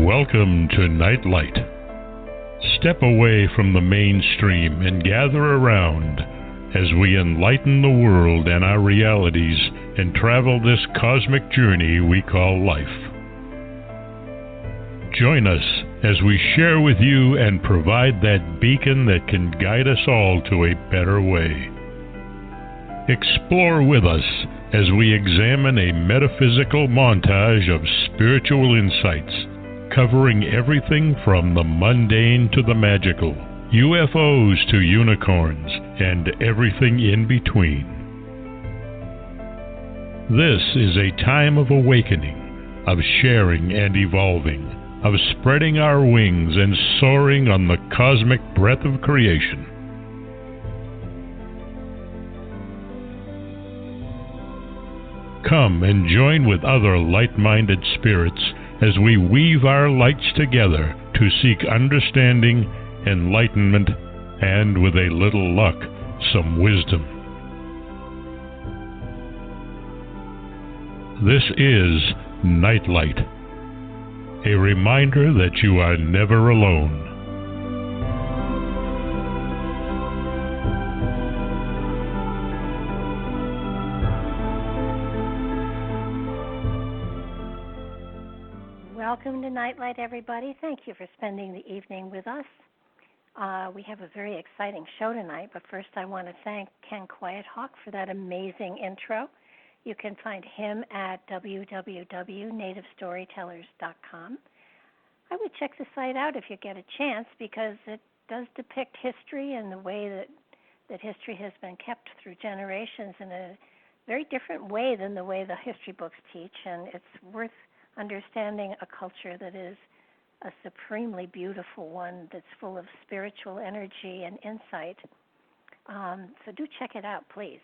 Welcome to Nightlight. Step away from the mainstream and gather around as we enlighten the world and our realities and travel this cosmic journey we call life. Join us as we share with you and provide that beacon that can guide us all to a better way. Explore with us as we examine a metaphysical montage of spiritual insights, covering everything from the mundane to the magical, UFOs to unicorns, and everything in between. This is a time of awakening, of sharing and evolving, of spreading our wings and soaring on the cosmic breath of creation. Come and join with other light-minded spirits as we weave our lights together to seek understanding, enlightenment, and, with a little luck, some wisdom. This is Nightlight, a reminder that you are never alone. Welcome to Nightlight, everybody. Thank you for spending the evening with us. We have a very exciting show tonight, but first I want to thank Ken Quiethawk for that amazing intro. You can find him at www.nativestorytellers.com. I would check the site out if you get a chance, because it does depict history and the way that history has been kept through generations in a very different way than the way the history books teach, and it's worth understanding a culture that is a supremely beautiful one that's full of spiritual energy and insight. So do check it out, please.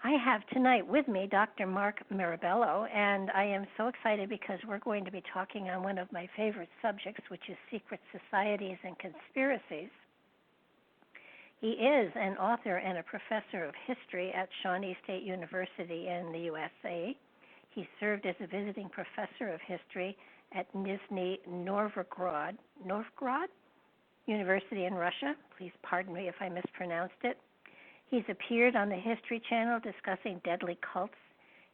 I have tonight with me Dr. Mark Mirabello, and I am so excited because we're going to be talking on one of my favorite subjects, which is secret societies and conspiracies. He is an author and a professor of history at Shawnee State University in the USA. He served as a visiting professor of history at Nizhny, Novgorod University in Russia. Please pardon me if I mispronounced it. He's appeared on the History Channel discussing deadly cults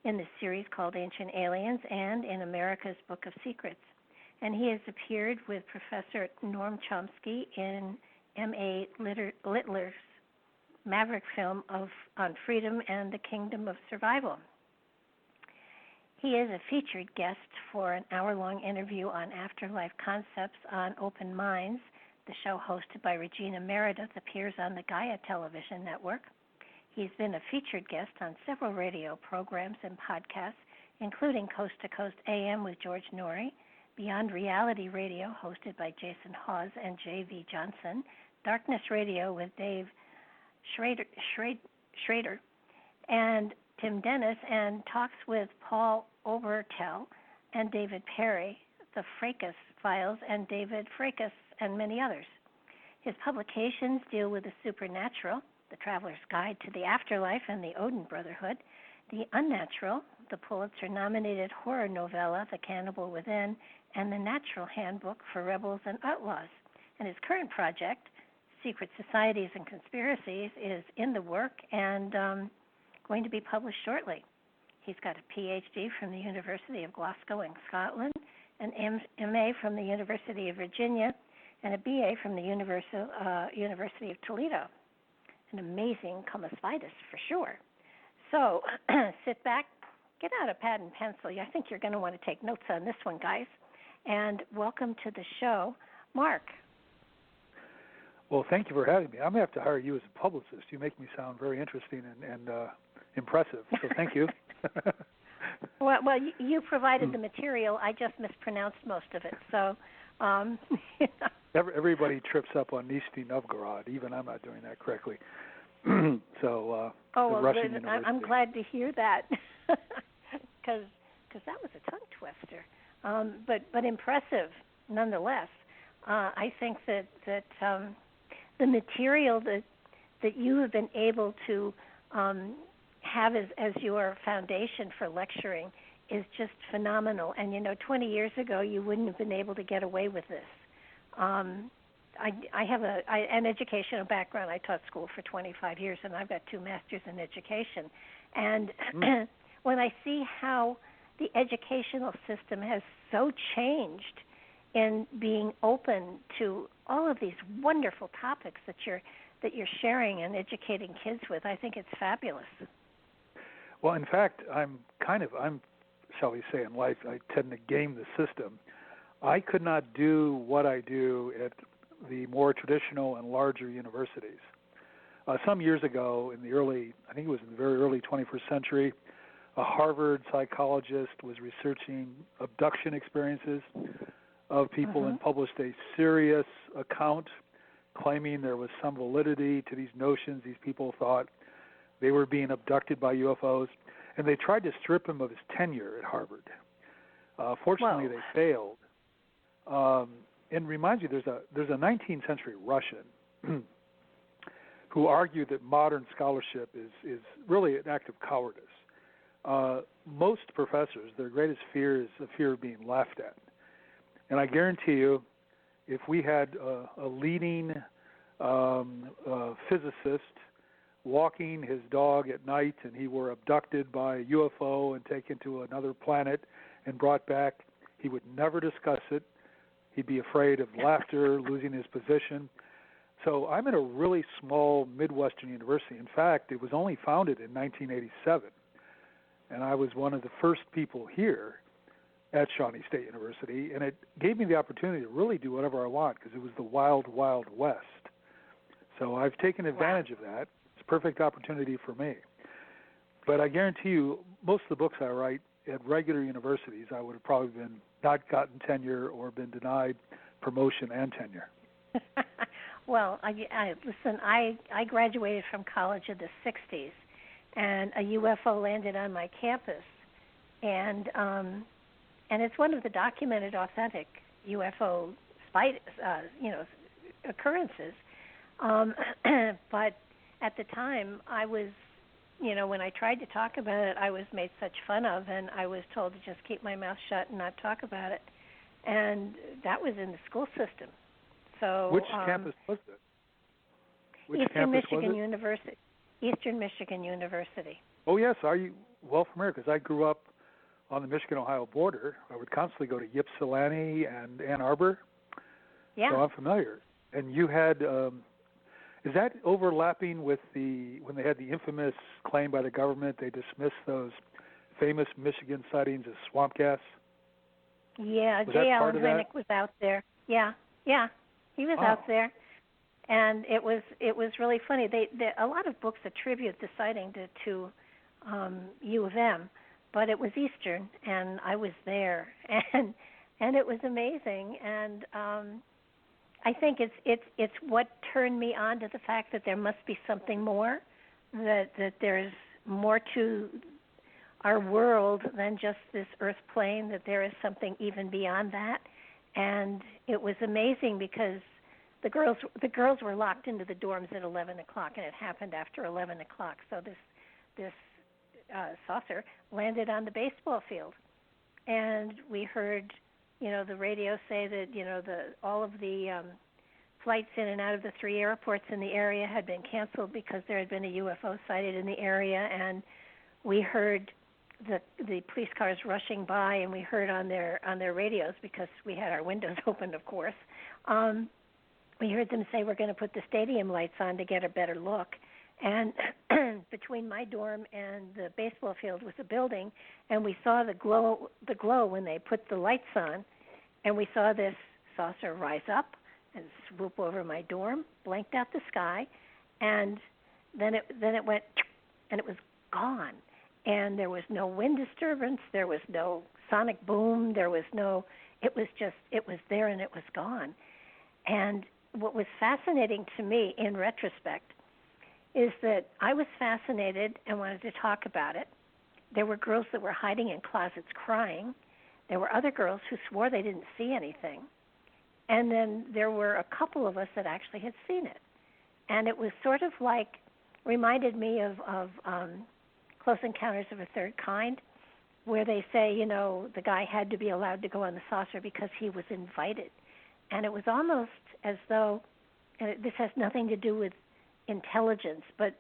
in the series called Ancient Aliens and in America's Book of Secrets. And he has appeared with Professor Noam Chomsky in M.A. Littler's Maverick film on freedom and the kingdom of survival. He is a featured guest for an hour-long interview on afterlife concepts on Open Minds. The show, hosted by Regina Meredith, appears on the Gaia television network. He's been a featured guest on several radio programs and podcasts, including Coast to Coast AM with George Noory, Beyond Reality Radio, hosted by Jason Hawes and J.V. Johnson, Darkness Radio with Dave Schrader, and Tim Dennis, and Talks with Paul Obertel and David Perry, The Fracas Files and David Fracas, and many others. His publications deal with the supernatural, The Traveler's Guide to the Afterlife and the Odin Brotherhood, the unnatural, the Pulitzer-nominated horror novella, The Cannibal Within, and the Natural Handbook for Rebels and Outlaws. And his current project, Secret Societies and Conspiracies, is in the work and going to be published shortly. He's got a PhD from the University of Glasgow in Scotland, an MA from the University of Virginia, and a BA from the University of Toledo. An amazing comestitis for sure. So sit back, get out a pad and pencil. I think you're going to want to take notes on this one, guys. And welcome to the show, Mark. Well, thank you for having me. I'm going to have to hire you as a publicist. You make me sound very interesting and impressive, so thank you. Well, you provided the material. I just mispronounced most of it. So, Everybody trips up on Nizhny, Novgorod. Even I'm not doing that correctly. Russian University. I'm glad to hear that, because that was a tongue twister, but impressive nonetheless. I think that the material that you have been able to have as your foundation for lecturing is just phenomenal. And 20 years ago, you wouldn't have been able to get away with this. I have an educational background. I taught school for 25 years, and I've got 2 masters in education. And when I see how the educational system has so changed in being open to all of these wonderful topics that you're sharing and educating kids with, I think it's fabulous. Well, in fact, I'm shall we say, in life, I tend to game the system. I could not do what I do at the more traditional and larger universities. Some years ago, I think it was in the very early 21st century, a Harvard psychologist was researching abduction experiences of people and published a serious account claiming there was some validity to these notions. These people thought they were being abducted by UFOs, and they tried to strip him of his tenure at Harvard. Fortunately, they failed. And reminds you, there's a 19th century Russian who argued that modern scholarship is really an act of cowardice. Most professors, their greatest fear is the fear of being laughed at. And I guarantee you, if we had a leading physicist walking his dog at night and he were abducted by a UFO and taken to another planet and brought back, he would never discuss it. He'd be afraid of laughter, losing his position. So I'm at a really small Midwestern university. In fact, it was only founded in 1987. And I was one of the first people here at Shawnee State University, and it gave me the opportunity to really do whatever I want because it was the wild, wild west. So I've taken advantage of that. It's a perfect opportunity for me. But I guarantee you, most of the books I write at regular universities, I would have probably not gotten tenure or been denied promotion and tenure. Well, listen, I graduated from college in the 60s, and a UFO landed on my campus, and it's one of the documented, authentic UFO occurrences. But at the time, I was, when I tried to talk about it, I was made such fun of, and I was told to just keep my mouth shut and not talk about it. And that was in the school system. So which campus was it? Eastern Michigan University. Eastern Michigan University. Oh, yes. Are you well familiar? Because I grew up on the Michigan-Ohio border. I would constantly go to Ypsilanti and Ann Arbor. Yeah. So I'm familiar. And you had, is that overlapping with when they had the infamous claim by the government they dismissed those famous Michigan sightings as swamp gas? Yeah, J. Allen Hynek was out there. Yeah, he was out there. And it was really funny. A lot of books attribute the sighting to U of M, but it was Eastern, and I was there, and it was amazing. And I think it's what turned me on to the fact that there must be something more, that there's more to our world than just this Earth plane, that there is something even beyond that. And it was amazing because the girls were locked into the dorms at 11 o'clock, and it happened after 11 o'clock. So this saucer landed on the baseball field, and we heard, the radio say that all of the flights in and out of the 3 airports in the area had been canceled because there had been a UFO sighted in the area, and we heard the police cars rushing by, and we heard on their radios, because we had our windows open, of course. We heard them say, we're going to put the stadium lights on to get a better look. And between my dorm and the baseball field was a building, and we saw the glow when they put the lights on, and we saw this saucer rise up and swoop over my dorm, blanked out the sky, and then it went, and it was gone. And there was no wind disturbance, there was no sonic boom, it was there and it was gone. And what was fascinating to me in retrospect is that I was fascinated and wanted to talk about it. There were girls that were hiding in closets crying. There were other girls who swore they didn't see anything. And then there were a couple of us that actually had seen it. And it was sort of reminded me of Close Encounters of a Third Kind, where they say, the guy had to be allowed to go on the saucer because he was invited. And it was almost as though, and this has nothing to do with intelligence, but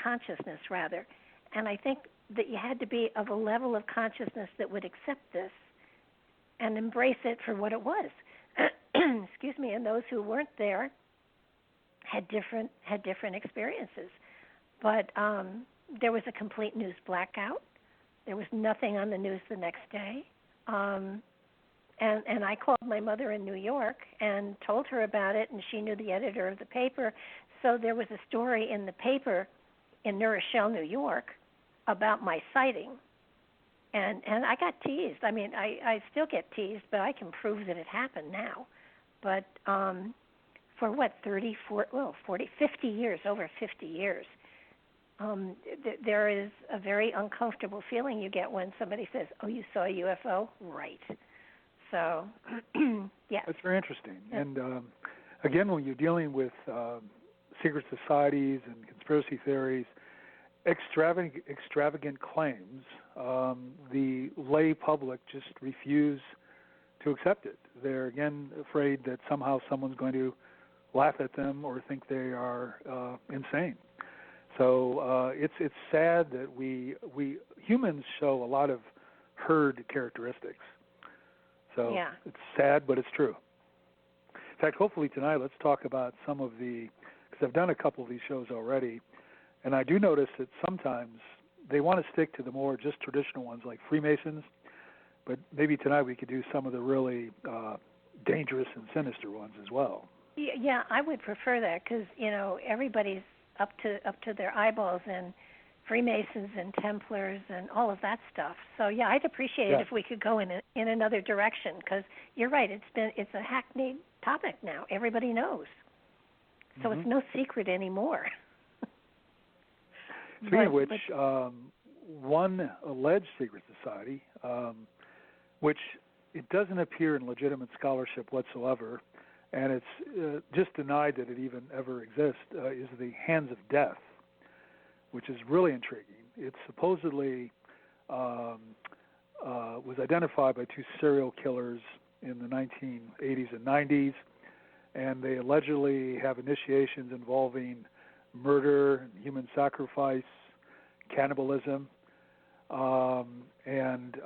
consciousness rather. And I think that you had to be of a level of consciousness that would accept this and embrace it for what it was. Excuse me. And those who weren't there had different experiences. But there was a complete news blackout. There was nothing on the news the next day. And I called my mother in New York and told her about it, and she knew the editor of the paper. So there was a story in the paper in New Rochelle, New York, about my sighting. And I got teased. I mean, I still get teased, but I can prove that it happened now. But for 30, 40, 50 years, over 50 years, there is a very uncomfortable feeling you get when somebody says, "Oh, you saw a UFO?" Right. So, yeah. That's very interesting. Yeah. And again, when you're dealing with secret societies and conspiracy theories, extravagant claims, the lay public just refuse to accept it. They're, again, afraid that somehow someone's going to laugh at them or think they are insane. So it's sad that we humans show a lot of herd characteristics. So yeah. It's sad, but it's true. In fact, hopefully tonight let's talk about some of the, because I've done a couple of these shows already, and I do notice that sometimes they want to stick to the more just traditional ones like Freemasons, but maybe tonight we could do some of the really dangerous and sinister ones as well. Yeah, I would prefer that because, everybody's up to their eyeballs in Freemasons and Templars and all of that stuff. So yeah, I'd appreciate it if we could go in another direction because you're right. It's a hackneyed topic now. Everybody knows, so it's no secret anymore. Speaking of which, one alleged secret society, which it doesn't appear in legitimate scholarship whatsoever, and it's just denied that it even ever exists, is the Hands of Death, which is really intriguing. It supposedly was identified by two serial killers in the 1980s and 90s, and they allegedly have initiations involving murder, human sacrifice, cannibalism, and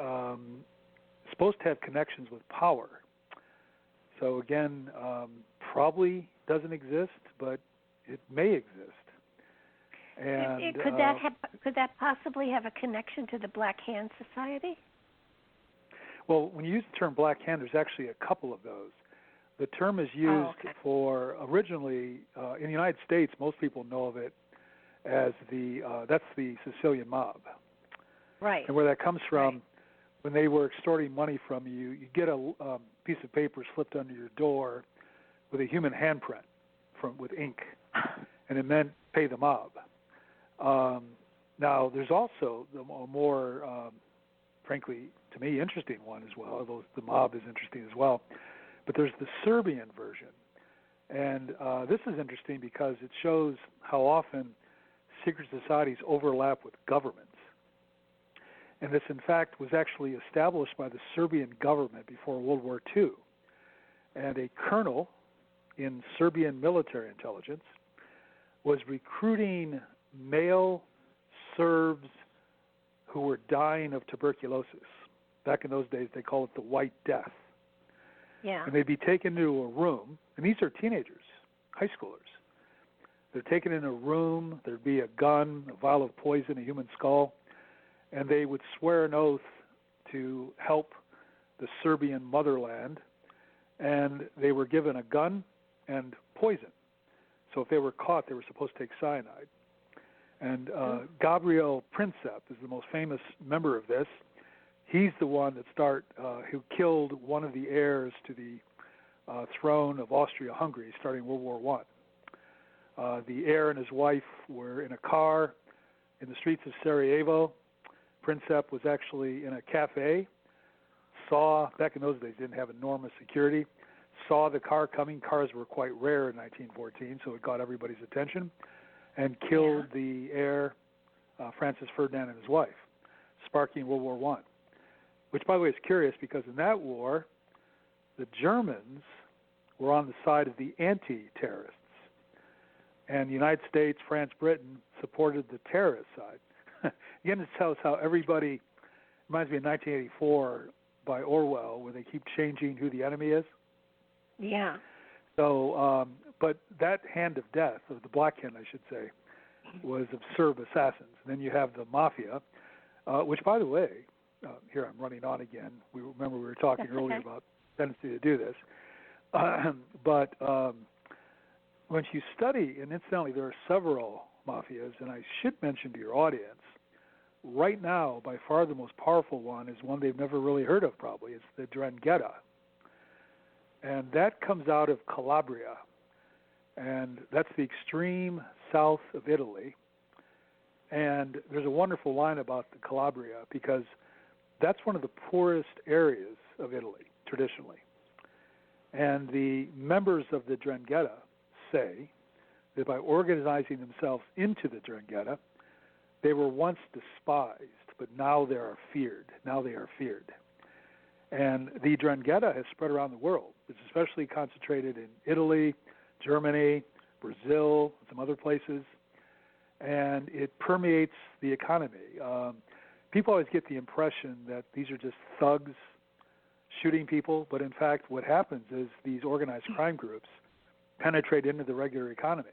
supposed to have connections with power. So again, probably doesn't exist, but it may exist. And could that possibly have a connection to the Black Hand Society? Well, when you use the term Black Hand, there's actually a couple of those. The term is used for originally in the United States. Most people know of it as that's the Sicilian mob, right? And where that comes from, when they were extorting money from you, you get a piece of paper slipped under your door with a human handprint with ink, and it meant pay the mob. Now, there's also a more, frankly, to me, interesting one as well, although the mob is interesting as well. But there's the Serbian version. And this is interesting because it shows how often secret societies overlap with governments. And this, in fact, was actually established by the Serbian government before World War II. And a colonel in Serbian military intelligence was recruiting male Serbs who were dying of tuberculosis. Back in those days, they call it the White Death. Yeah. And they'd be taken into a room, and these are teenagers, high schoolers. They're taken in a room, there'd be a gun, a vial of poison, a human skull, and they would swear an oath to help the Serbian motherland, and they were given a gun and poison. So if they were caught, they were supposed to take cyanide. And Gabriel Princip is the most famous member of this. He's the one who killed one of the heirs to the throne of Austria-Hungary starting World War I. The heir and his wife were in a car in the streets of Sarajevo. Princip was actually in a cafe, back in those days, didn't have enormous security, saw the car coming. Cars were quite rare in 1914, so it got everybody's attention, and killed the heir, Francis Ferdinand, and his wife, sparking World War I. which, by the way, is curious because in that war, the Germans were on the side of the anti-terrorists. And the United States, France, Britain supported the terrorist side. Again, it tells how everybody, reminds me of 1984 by Orwell, where they keep changing who the enemy is. Yeah. So, but that hand of death, or the black hand, I should say, was of Serb assassins. And then you have the mafia, which, by the way, here I'm running on again. We were talking earlier about tendency to do this. But once you study, and incidentally, there are several mafias, and I should mention to your audience, right now, by far the most powerful one is one they've never really heard of probably. It's the 'Ndrangheta. And that comes out of Calabria. And that's the extreme south of Italy. And there's a wonderful line about the Calabria because that's one of the poorest areas of Italy, traditionally. And the members of the 'Ndrangheta say that by organizing themselves into the 'Ndrangheta, they were once despised, but now they are feared. And the 'Ndrangheta has spread around the world. It's especially concentrated in Italy, Germany, Brazil, and some other places. And it permeates the economy. People always get the impression that these are just thugs shooting people, but in fact what happens is these organized crime groups penetrate into the regular economy.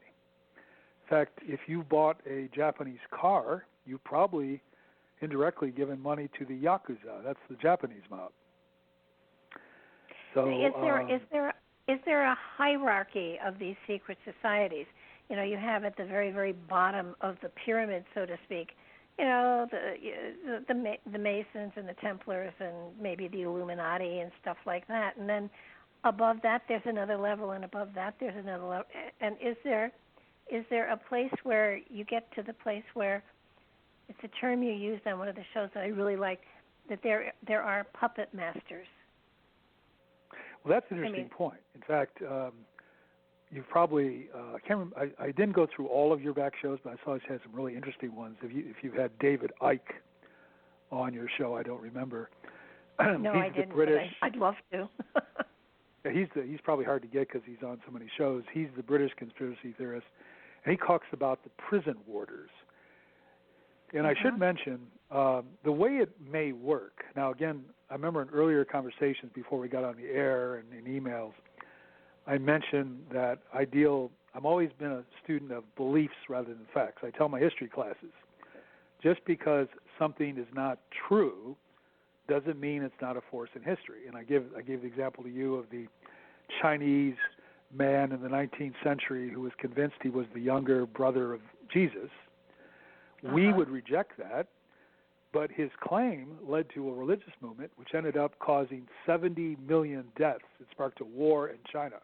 In fact, if you bought a Japanese car, you probably indirectly given money to the Yakuza. That's the Japanese mob. So, is there a hierarchy of these secret societies? You know, you have at the very, very bottom of the pyramid, so to speak, you know, the Masons and the Templars and maybe the Illuminati and stuff like that. And then above that, there's another level, and above that, there's another level. And is there a place where you get to the place where it's a term you used on one of the shows that I really like, that there are puppet masters? Well, that's an interesting point. In fact, you've probably I can't remember. I didn't go through all of your back shows, but I saw you had some really interesting ones. If you've had David Icke on your show, I don't remember. No, I didn't. British, but I'd love to. Yeah, he's probably hard to get because he's on so many shows. He's the British conspiracy theorist, and he talks about the prison warders. And I should mention the way it may work. Now, again, I remember in earlier conversations before we got on the air and in emails, I mentioned that I've always been a student of beliefs rather than facts. I tell my history classes, just because something is not true doesn't mean it's not a force in history. And I gave the example to you of the Chinese man in the 19th century who was convinced he was the younger brother of Jesus. We would reject that, but his claim led to a religious movement which ended up causing 70 million deaths. It sparked a war in China.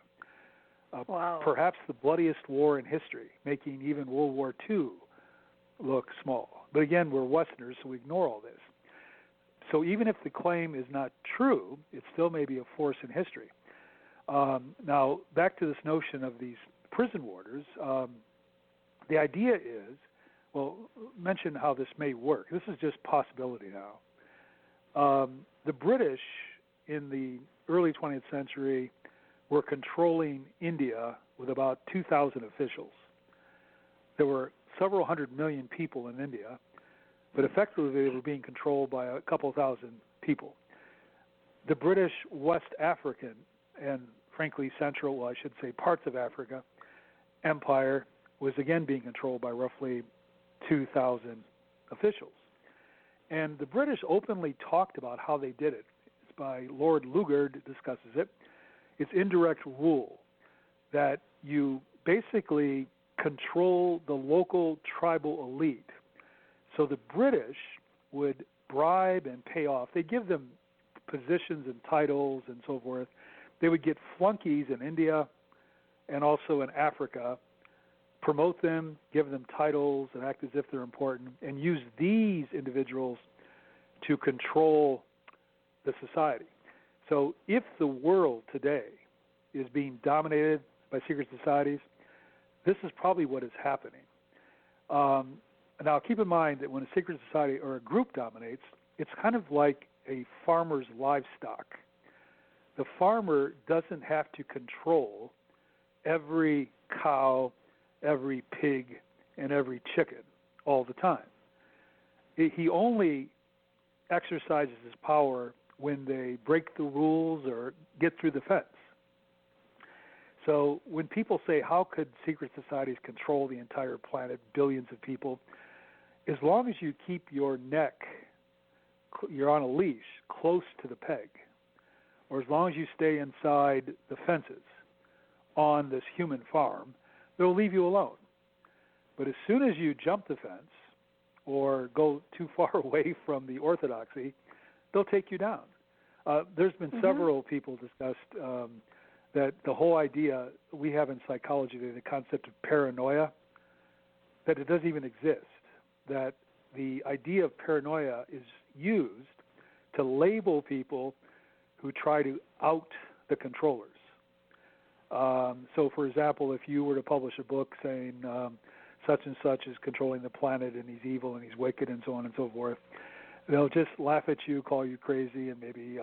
Wow. Perhaps the bloodiest war in history, making even World War II look small. But again, we're Westerners, so we ignore all this. So even if the claim is not true, it still may be a force in history. Now, back to this notion of these prison warders, the idea is, well, mention how this may work. This is just possibility now. The British in the early 20th century were controlling India with about 2,000 officials. There were several 100 million people in India, but effectively they were being controlled by a couple thousand people. The British West African and, frankly, Central, well, I should say parts of Africa, empire was again being controlled by roughly 2,000 officials. And the British openly talked about how they did it. It's by Lord Lugard discusses it. It's indirect rule that you basically control the local tribal elite. So the British would bribe and pay off. They give them positions and titles and so forth. They would get flunkies in India and also in Africa, promote them, give them titles, and act as if they're important, and use these individuals to control the society. So if the world today is being dominated by secret societies, this is probably what is happening. Now, keep in mind that when a secret society or a group dominates, it's kind of like a farmer's livestock. The farmer doesn't have to control every cow, every pig, and every chicken all the time. He only exercises his power when they break the rules or get through the fence. So when people say, how could secret societies control the entire planet, billions of people, as long as you keep your neck, you're on a leash, close to the peg, or as long as you stay inside the fences on this human farm, they'll leave you alone. But as soon as you jump the fence or go too far away from the orthodoxy, they'll take you down. There's been several people discussed that the whole idea we have in psychology, the concept of paranoia, that it doesn't even exist, that the idea of paranoia is used to label people who try to out the controllers. So, for example, if you were to publish a book saying such and such is controlling the planet and he's evil and he's wicked and so on and so forth, they'll just laugh at you, call you crazy, and maybe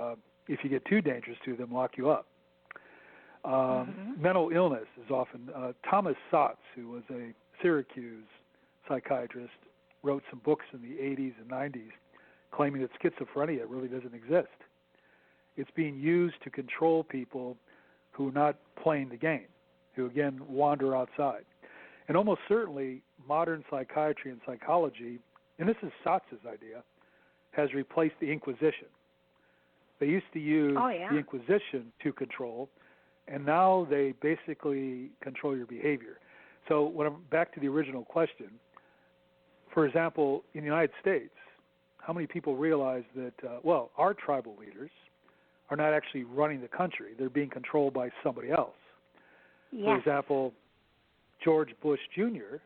if you get too dangerous to them, lock you up. Mental illness is often Thomas Sotz, who was a Syracuse psychiatrist, wrote some books in the 80s and 90s claiming that schizophrenia really doesn't exist. It's being used to control people who are not playing the game, who, again, wander outside. And almost certainly modern psychiatry and psychology, and this is Sotz's idea, has replaced the Inquisition. They used to use the Inquisition to control, and now they basically control your behavior. So when I'm back to the original question, for example, in the United States, how many people realize that, our tribal leaders are not actually running the country. They're being controlled by somebody else. Yes. For example, George Bush Jr.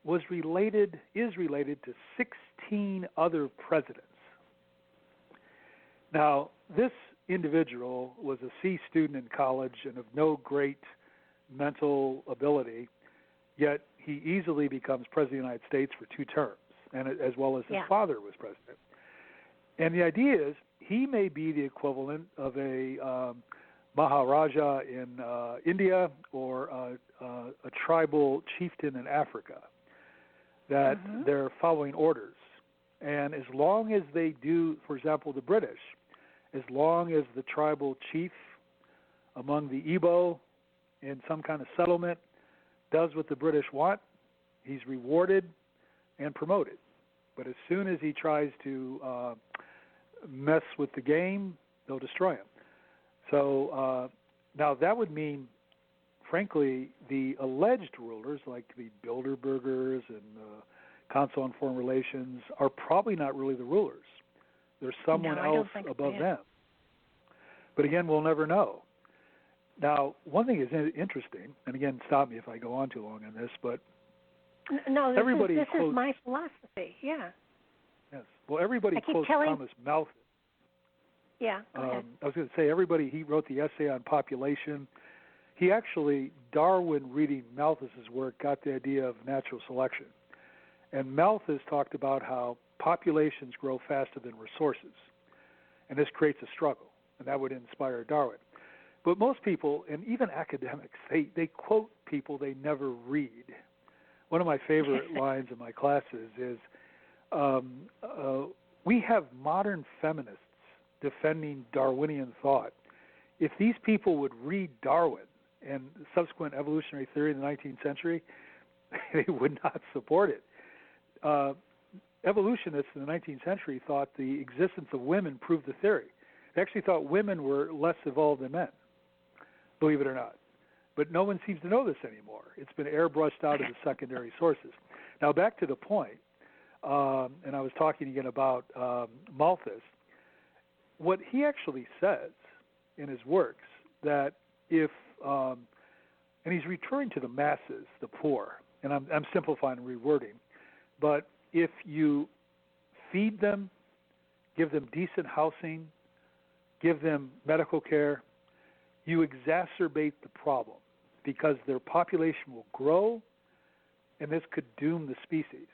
is related to 16 other presidents. Now, this individual was a C student in college and of no great mental ability, yet he easily becomes president of the United States for 2 terms, and as well as his father was president. And the idea is he may be the equivalent of a Maharaja in India or a tribal chieftain in Africa, that they're following orders. And as long as they do, for example, the British, as long as the tribal chief among the Igbo in some kind of settlement does what the British want, he's rewarded and promoted. But as soon as he tries to mess with the game, they'll destroy him. So now that would mean, frankly, the alleged rulers like the Bilderbergers and Council on Foreign Relations are probably not really the rulers. There's someone else above them. But again, we'll never know. Now, one thing is interesting, and again, stop me if I go on too long on this, but this is my philosophy, Yes. Well, everybody quotes Thomas Malthus. Yeah, go ahead. I was going to say, he wrote the essay on population. He actually, Darwin reading Malthus's work, got the idea of natural selection. And Malthus talked about how populations grow faster than resources. And this creates a struggle, and that would inspire Darwin. But most people, and even academics, they quote people they never read. One of my favorite lines in my classes is, we have modern feminists defending Darwinian thought. If these people would read Darwin and subsequent evolutionary theory in the 19th century, they would not support it. Evolutionists in the 19th century thought the existence of women proved the theory. They actually thought women were less evolved than men, believe it or not. But no one seems to know this anymore. It's been airbrushed out of the secondary sources. Now, back to the point, and I was talking again about Malthus. What he actually says in his works, that if, and he's referring to the masses, the poor, and I'm simplifying and rewording, but if you feed them, give them decent housing, give them medical care, you exacerbate the problem because their population will grow, and this could doom the species.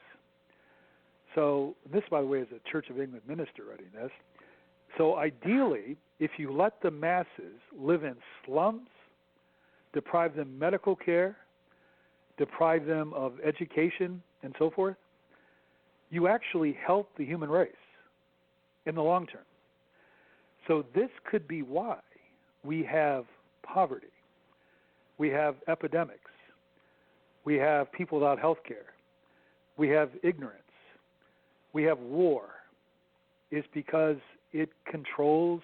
So this, by the way, is a Church of England minister writing this. So ideally, if you let the masses live in slums, deprive them medical care, deprive them of education, and so forth, you actually help the human race in the long term. So this could be why we have poverty, we have epidemics, we have people without health care, we have ignorance, we have war, is because it controls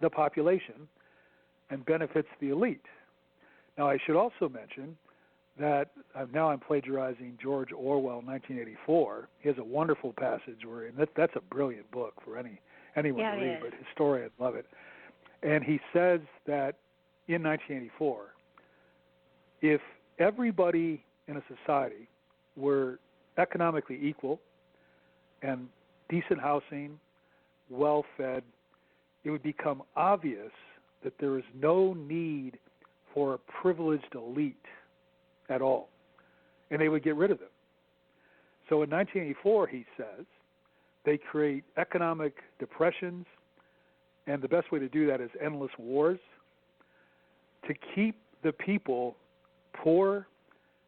the population and benefits the elite. Now, I should also mention that now I'm plagiarizing George Orwell, 1984. He has a wonderful passage where, and that's a brilliant book for anyone to read, but historians love it. And he says that in 1984, if everybody in a society were economically equal and decent housing, well-fed, it would become obvious that there is no need for a privileged elite at all, and they would get rid of them. So in 1984, he says, they create economic depressions, and the best way to do that is endless wars to keep the people poor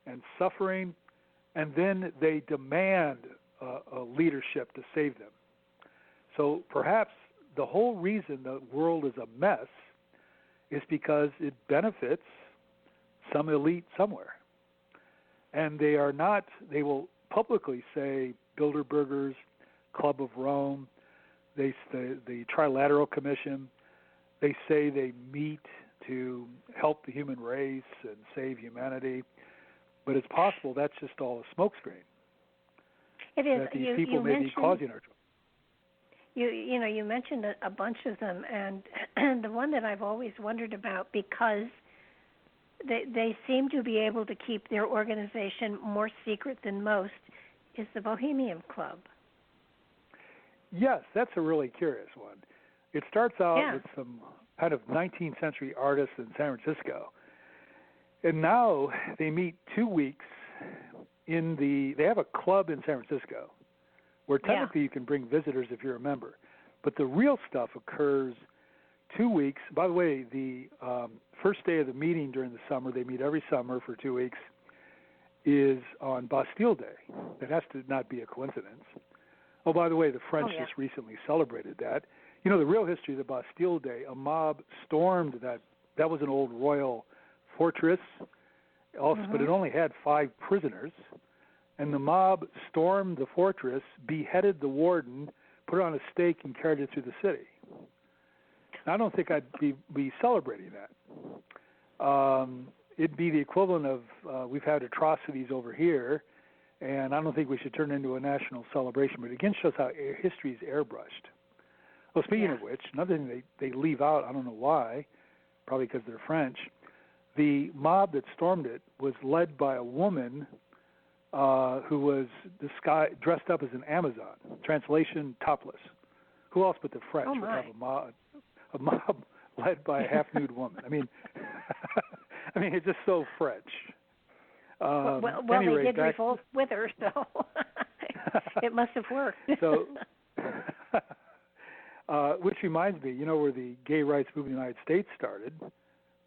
and suffering, and then they demand a leadership to save them. So perhaps the whole reason the world is a mess is because it benefits some elite somewhere. And they will publicly say Bilderbergers, Club of Rome, the Trilateral Commission, they say they meet to help the human race and save humanity, but it's possible that's just all a smokescreen. It is. That these people may be causing our trouble. You mentioned a bunch of them, and the one that I've always wondered about, because they seem to be able to keep their organization more secret than most, is the Bohemian Club. Yes, that's a really curious one. It starts out with some kind of 19th century artists in San Francisco, and now they meet 2 weeks they have a club in San Francisco where technically you can bring visitors if you're a member, but the real stuff occurs 2 weeks. By the way, the first day of the meeting during the summer, they meet every summer for 2 weeks, is on Bastille Day. That has to not be a coincidence. Oh, by the way, the French just recently celebrated that. You know, the real history of the Bastille Day, a mob stormed that. That was an old royal fortress, also, but it only had 5 prisoners. And the mob stormed the fortress, beheaded the warden, put it on a stake, and carried it through the city. I don't think I'd be celebrating that. It'd be the equivalent of we've had atrocities over here, and I don't think we should turn it into a national celebration. But it again shows how history is airbrushed. Well, speaking of which, another thing they leave out, I don't know why, probably because they're French, the mob that stormed it was led by a woman who was dressed up as an Amazon, translation, topless. Who else but the French would have a mob led by a half-nude woman? I mean, it's just so French. They did revolt with her, so it must have worked. So, which reminds me, where the gay rights movement in the United States started?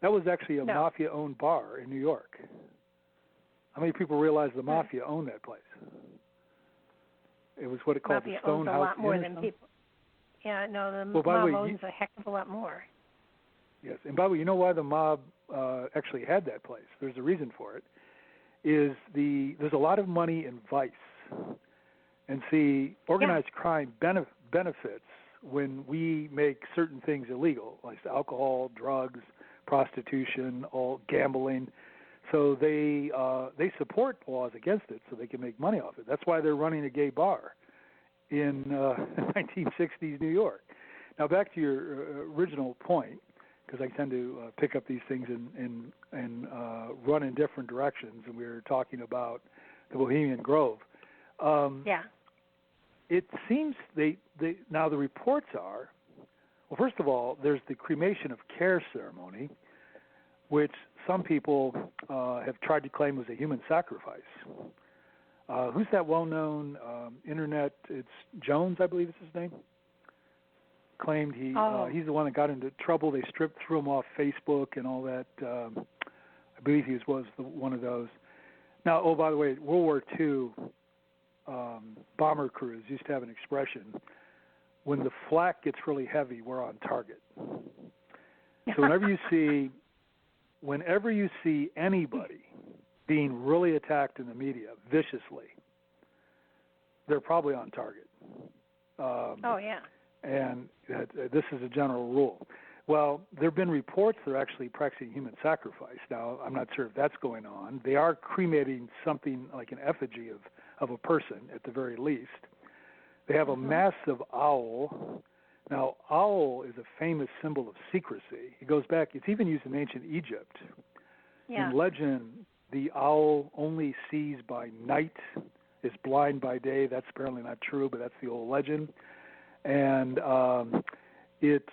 That was actually a mafia-owned bar in New York. How many people realize the mafia owned that place? It was what it called the Stone House. Mafia owns a lot more than people. Yeah, no, the mob owns a heck of a lot more. Yes, and by the way, you know why the mob actually had that place? There's a reason for it. There's a lot of money in vice, and organized crime benefits when we make certain things illegal, like alcohol, drugs, prostitution, all gambling. So they support laws against it so they can make money off it. That's why they're running a gay bar in 1960s New York. Now back to your original point, because I tend to pick up these things and run in different directions, and we were talking about the Bohemian Grove. It seems now the reports are, well, first of all, there's the cremation of care ceremony, which some people have tried to claim was a human sacrifice. Who's that well-known internet? It's Jones, I believe is his name. claimed he's the one that got into trouble. They threw him off Facebook and all that. I believe he was one of those. Now, oh, by the way, World War II bomber crews used to have an expression: when the flak gets really heavy, we're on target. So whenever you see anybody being really attacked in the media viciously, they're probably on target. Oh, yeah. And this is a general rule. Well, there have been reports they're actually practicing human sacrifice. Now, I'm not sure if that's going on. They are cremating something like an effigy of a person, at the very least. They have a massive owl. Now, owl is a famous symbol of secrecy. It goes back, it's even used in ancient Egypt. Yeah. In legend, the owl only sees by night, is blind by day. That's apparently not true, but that's the old legend. And it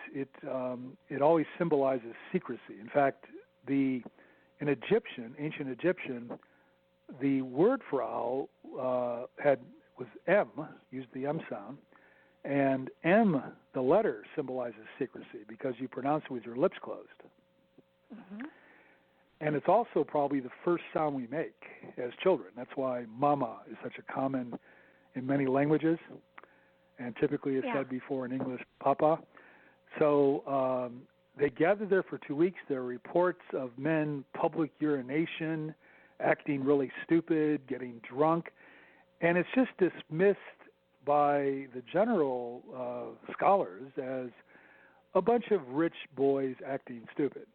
always symbolizes secrecy. In fact, in ancient Egyptian, the word for owl was M, used the M sound, and M, the letter, symbolizes secrecy because you pronounce it with your lips closed. Mm-hmm. And it's also probably the first sound we make as children. That's why mama is such a common in many languages, and typically it's said before in English, papa. So they gathered there for 2 weeks. There are reports of men public urination, acting really stupid, getting drunk, and it's just dismissed by the general scholars as a bunch of rich boys acting stupid.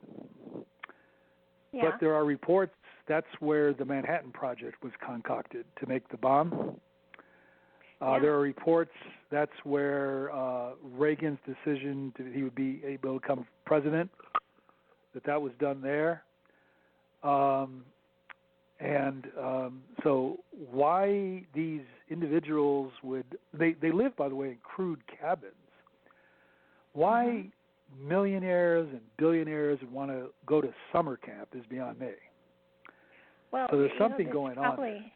Yeah. But there are reports that's where the Manhattan Project was concocted to make the bomb. There are reports that's where Reagan's decision he would be able to become president, that was done there. So why these individuals they live, by the way, in crude cabins. Why millionaires and billionaires would want to go to summer camp is beyond me. Well, so there's something going on there.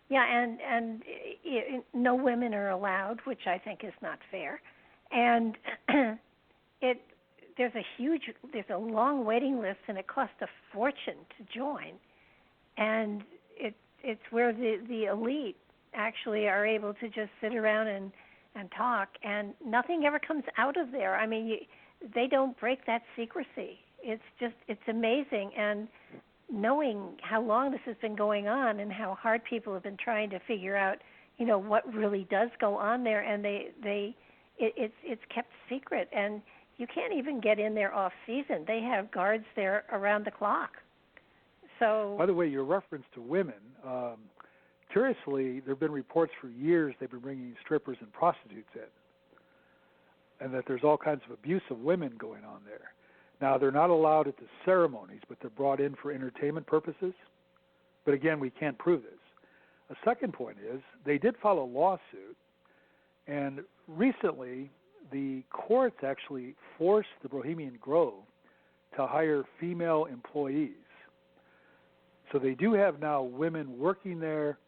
Yeah, and no women are allowed, which I think is not fair. And there's a long waiting list, and it costs a fortune to join. And it's where the elite actually are able to just sit around and talk, and nothing ever comes out of there. I mean, they don't break that secrecy. It's amazing. And knowing how long this has been going on and how hard people have been trying to figure out, what really does go on there, and it's kept secret, and you can't even get in there off season. They have guards there around the clock. So, by the way, your reference to women, curiously, there have been reports for years they've been bringing strippers and prostitutes in, and that there's all kinds of abuse of women going on there. Now, they're not allowed at the ceremonies, but they're brought in for entertainment purposes. But again, we can't prove this. A second point is they did file a lawsuit, and recently the courts actually forced the Bohemian Grove to hire female employees. So they do have now women working there,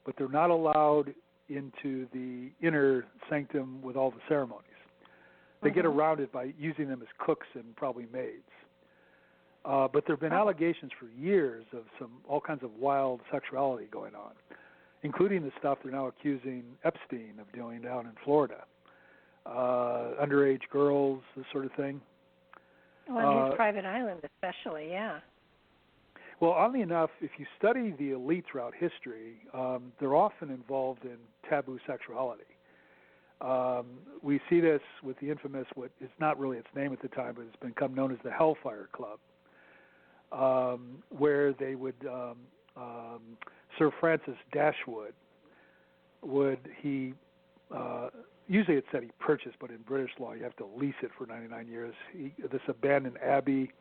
but they're not allowed into the inner sanctum with all the ceremonies. They get around it by using them as cooks and probably maids. But there have been allegations for years of all kinds of wild sexuality going on, including the stuff they're now accusing Epstein of doing down in Florida. Underage girls, this sort of thing. On his private island especially, yeah. Well, oddly enough, if you study the elite throughout history, they're often involved in taboo sexuality. We see this with the infamous, what is not really its name at the time, but it's become known as the Hellfire Club, where they would, Sir Francis Dashwood, usually it said he purchased, but in British law you have to lease it for 99 years, this abandoned abbey,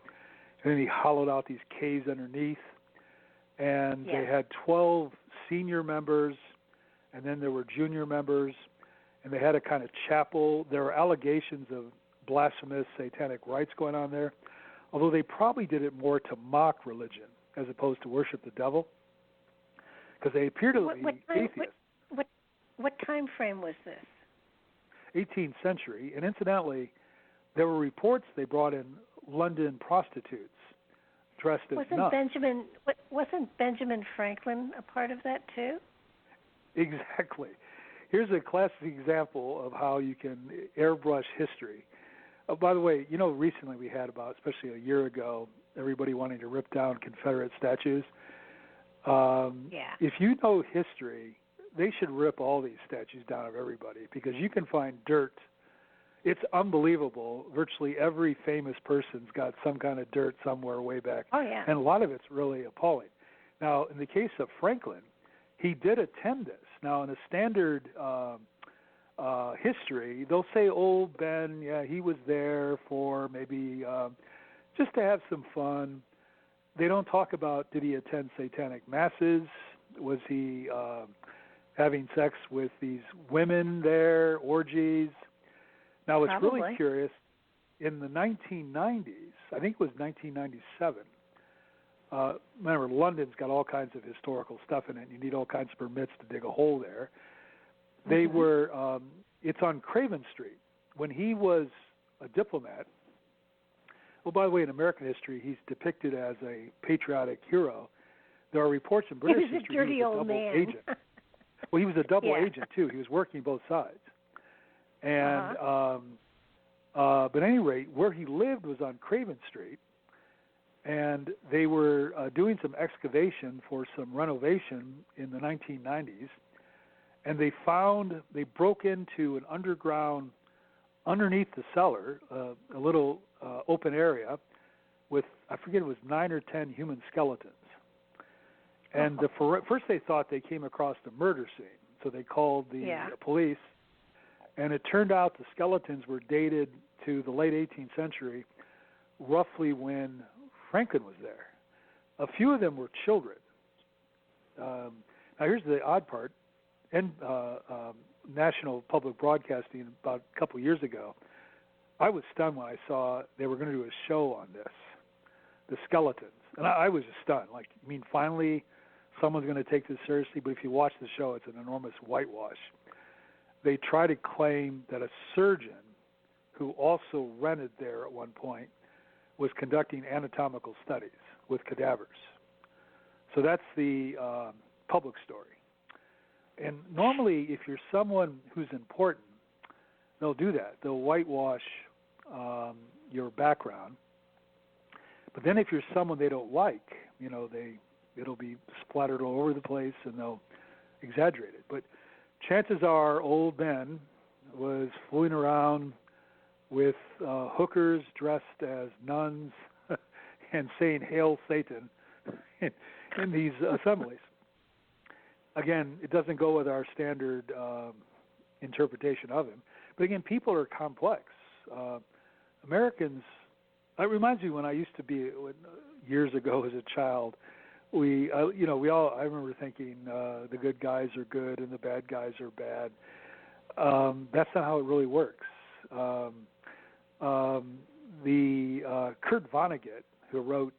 and then he hollowed out these caves underneath, and they had 12 senior members, and then there were junior members, and they had a kind of chapel. There were allegations of blasphemous satanic rites going on there, although they probably did it more to mock religion as opposed to worship the devil, because they appear to be atheists. What time frame was this? 18th century, and incidentally, there were reports they brought in London prostitutes dressed as nuns. Wasn't Benjamin Franklin a part of that too? Exactly. Here's a classic example of how you can airbrush history. By the way, recently we had especially a year ago, everybody wanting to rip down Confederate statues. If you know history, they should rip all these statues down of everybody, because you can find dirt. It's unbelievable. Virtually every famous person's got some kind of dirt somewhere way back. Oh, yeah. And a lot of it's really appalling. Now, in the case of Franklin, he did attend this. Now, in a standard history, they'll say, Ben, he was there for maybe just to have some fun. They don't talk about, did he attend satanic masses? Was he having sex with these women there, orgies? Now, what's really curious, in the 1990s, I think it was 1997, remember, London's got all kinds of historical stuff in it, and you need all kinds of permits to dig a hole there. They were, it's on Craven Street. When he was a diplomat, well, by the way, in American history, he's depicted as a patriotic hero. There are reports in British history he was a double man. agent. Well, he was a double agent, too. He was working both sides. And, but at any rate, where he lived was on Craven Street, and they were doing some excavation for some renovation in the 1990s, and they broke into an underground, underneath the cellar, a little open area with, I forget, it was 9 or 10 human skeletons. And first they thought they came across the murder scene, so they called the police, and it turned out the skeletons were dated to the late 18th century, roughly when Franklin was there. A few of them were children. Now here's the odd part. National Public Broadcasting about a couple years ago, I was stunned when I saw they were going to do a show on this, the skeletons. And I was just stunned. Like, you mean finally someone's going to take this seriously? But if you watch the show, it's an enormous whitewash. They try to claim that a surgeon who also rented there at one point was conducting anatomical studies with cadavers. So that's the public story. And normally, if you're someone who's important, they'll do that. They'll whitewash your background. But then if you're someone they don't like, it'll be splattered all over the place, and they'll exaggerate it. But chances are old Ben was fooling around with hookers dressed as nuns and saying "Hail Satan" in these assemblies. Again, it doesn't go with our standard interpretation of him. But again, people are complex. Americans, it reminds me when I used to be, years ago as a child, I remember thinking the good guys are good and the bad guys are bad. That's not how it really works. Kurt Vonnegut, who wrote,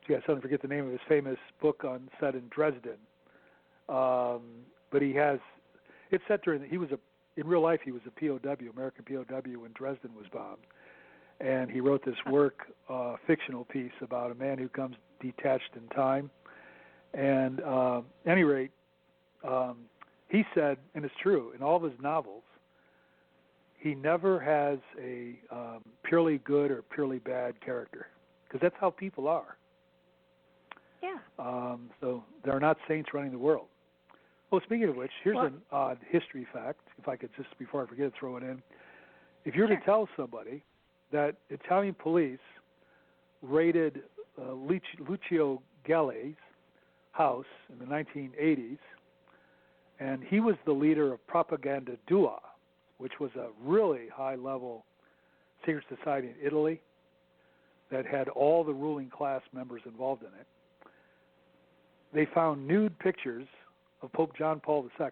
I suddenly forget the name of his famous book set in Dresden. But it's set during, in real life he was a POW, American POW when Dresden was bombed. And he wrote this work, fictional piece about a man who comes detached in time. And at any rate, he said, and it's true, in all of his novels, he never has a purely good or purely bad character, because that's how people are. Yeah. So they're not saints running the world. Well, speaking of which, here's an odd history fact, if I could just, before I forget, throw it in. If you were to tell somebody that Italian police raided Lucio Galle's house in the 1980s, and he was the leader of Propaganda Dua, which was a really high-level secret society in Italy that had all the ruling class members involved in it. They found nude pictures of Pope John Paul II.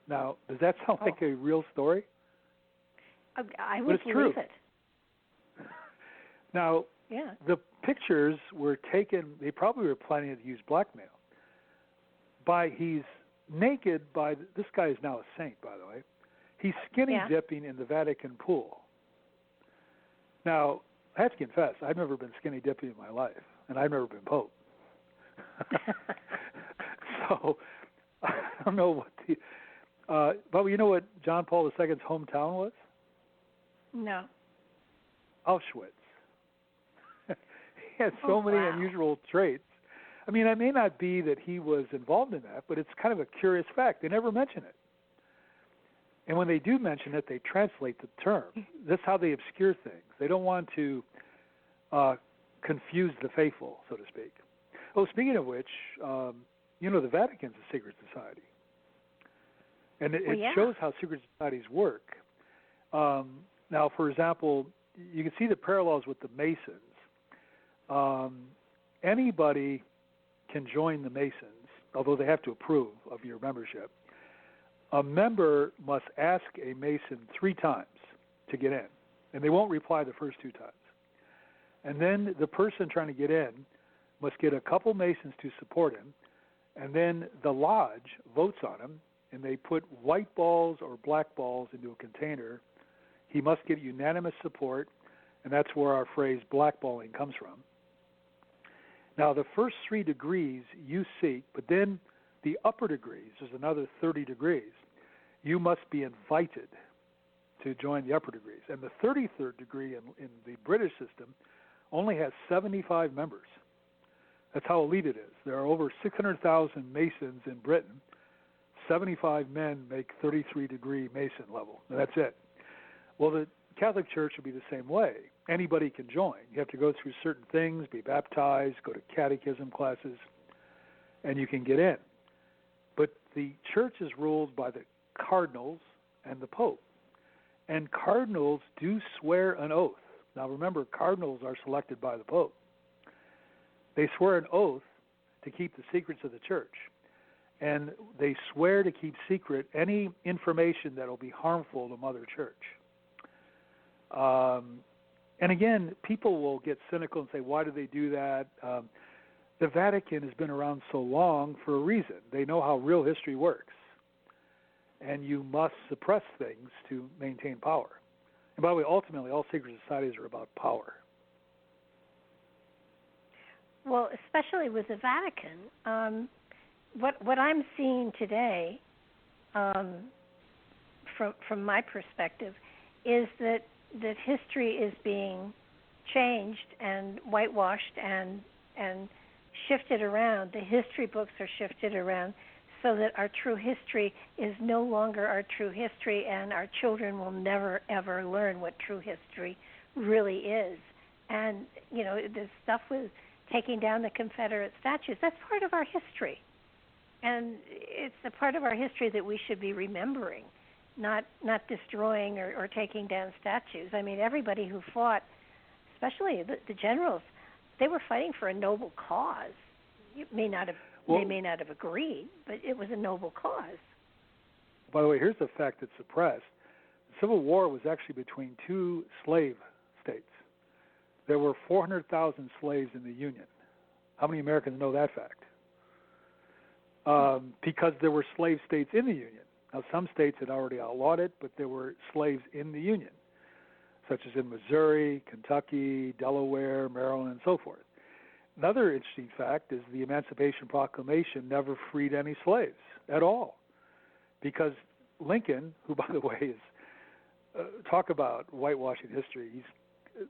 Now, does that sound like a real story? I would believe it. Now, the pictures were taken, they probably were planning to use blackmail. He's naked by this guy is now a saint, by the way. He's skinny dipping in the Vatican pool. Now, I have to confess, I've never been skinny dipping in my life, and I've never been Pope. So I don't know what the. But you know what John Paul II's hometown was? No. Auschwitz. He had so many unusual traits. I mean, it may not be that he was involved in that, but it's kind of a curious fact. They never mention it. And when they do mention it, they translate the term. That's how they obscure things. They don't want to confuse the faithful, so to speak. Oh, speaking of which, the Vatican's a secret society. And it shows how secret societies work. Now, for example, you can see the parallels with the Masons. Anybody can join the Masons, although they have to approve of your membership. A member must ask a Mason 3 times to get in, and they won't reply the first 2 times. And then the person trying to get in must get a couple Masons to support him, and then the lodge votes on him, and they put white balls or black balls into a container. He must get unanimous support, and that's where our phrase blackballing comes from. Now, the first 3 degrees you seek, but then the upper degrees, there's another 30 degrees, you must be invited to join the upper degrees. And the 33rd degree in the British system only has 75 members. That's how elite it is. There are over 600,000 Masons in Britain. 75 men make 33-degree Mason level, and that's it. Well, the Catholic Church would be the same way. Anybody can join. You have to go through certain things, be baptized, go to catechism classes, and you can get in. But the church is ruled by the cardinals and the Pope. And cardinals do swear an oath. Now remember, cardinals are selected by the Pope. They swear an oath to keep the secrets of the church. And they swear to keep secret any information that will be harmful to Mother Church. And again, people will get cynical and say, why do they do that? The Vatican has been around so long for a reason. They know how real history works. And you must suppress things to maintain power. And by the way, ultimately, all secret societies are about power. Well, especially with the Vatican, what I'm seeing today, from my perspective, is that history is being changed and whitewashed and shifted around. The history books are shifted around so that our true history is no longer our true history, and our children will never, ever learn what true history really is. And, the stuff with taking down the Confederate statues, that's part of our history. And it's a part of our history that we should be remembering, not destroying or taking down statues. I mean, everybody who fought, especially the generals, they were fighting for a noble cause. They may not have agreed, but it was a noble cause. By the way, here's a fact that's suppressed. The Civil War was actually between 2 slave states. There were 400,000 slaves in the Union. How many Americans know that fact? Because there were slave states in the Union. Now, some states had already outlawed it, but there were slaves in the Union, such as in Missouri, Kentucky, Delaware, Maryland, and so forth. Another interesting fact is the Emancipation Proclamation never freed any slaves at all, because Lincoln, who, by the way, is talk about whitewashing history.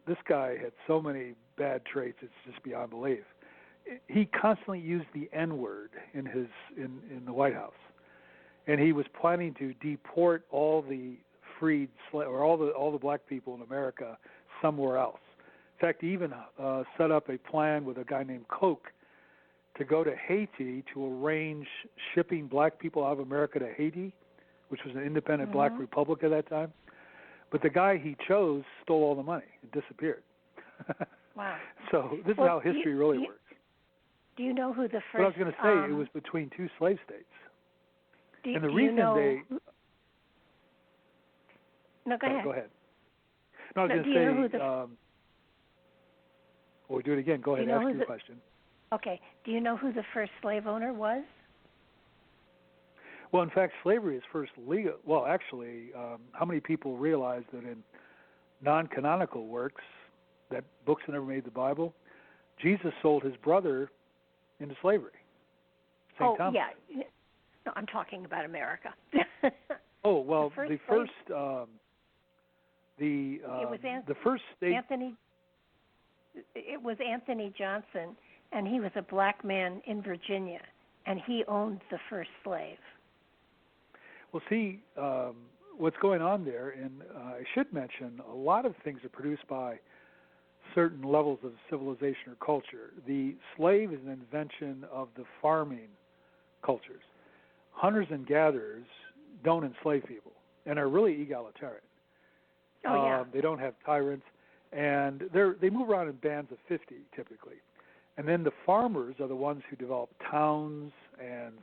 This guy had so many bad traits; it's just beyond belief. He constantly used the N-word in the White House, and he was planning to deport all the freed or all the black people in America somewhere else. In fact, he even set up a plan with a guy named Koch to go to Haiti to arrange shipping black people out of America to Haiti, which was an independent black republic at that time. But the guy he chose stole all the money and disappeared. Wow. So this is how history really works. Do you know who the first... But I was going to say, it was between 2 slave states. And the reason they... No, go ahead. Go ahead. No, I was going to say... Well, we do it again. Go ahead, ask your question. Okay. Do you know who the first slave owner was? Well, in fact, slavery is first legal. Well, actually, how many people realize that in non-canonical works, that books that never made the Bible, Jesus sold his brother into slavery? St. Thomas. Yeah. No, I'm talking about America. Oh, well, the first state. It was Anthony Johnson, and he was a black man in Virginia, and he owned the first slave. Well, see, what's going on there, and I should mention, a lot of things are produced by certain levels of civilization or culture. The slave is an invention of the farming cultures. Hunters and gatherers don't enslave people and are really egalitarian. Oh, yeah. They don't have tyrants, and they move around in bands of 50 typically. And then the farmers are the ones who develop towns and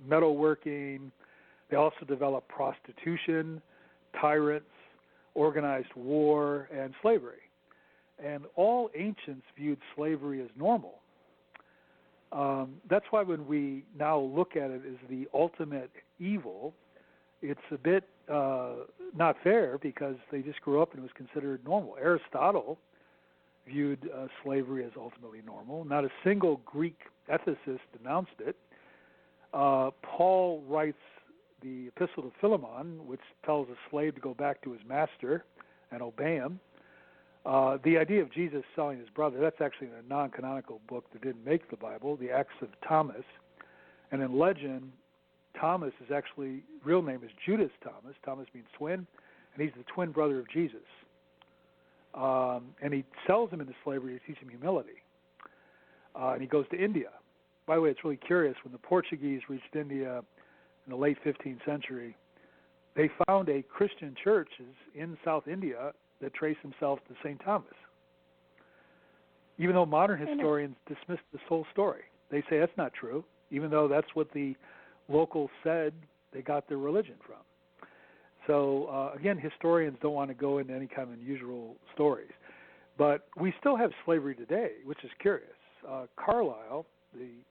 metalworking. They also develop prostitution, tyrants, organized war, and slavery. And all ancients viewed slavery as normal. That's why when we now look at it as the ultimate evil, it's a bit not fair because they just grew up and it was considered normal. Aristotle viewed slavery as ultimately normal. Not a single Greek ethicist denounced it. Paul writes the Epistle to Philemon, which tells a slave to go back to his master and obey him. The idea of Jesus selling his brother, that's actually in a non-canonical book that didn't make the Bible, the Acts of Thomas. And in legend, Thomas is actually, real name is Judas Thomas. Thomas means twin, and he's the twin brother of Jesus. And he sells him into slavery to teach him humility. And he goes to India. By the way, it's really curious. When the Portuguese reached India in the late 15th century, they found a Christian churches in South India that trace themselves to St. Thomas. Even though modern historians dismiss this whole story. They say that's not true, even though that's what the locals said they got their religion from. So, again, historians don't want to go into any kind of unusual stories. But we still have slavery today, which is curious. Carlyle, the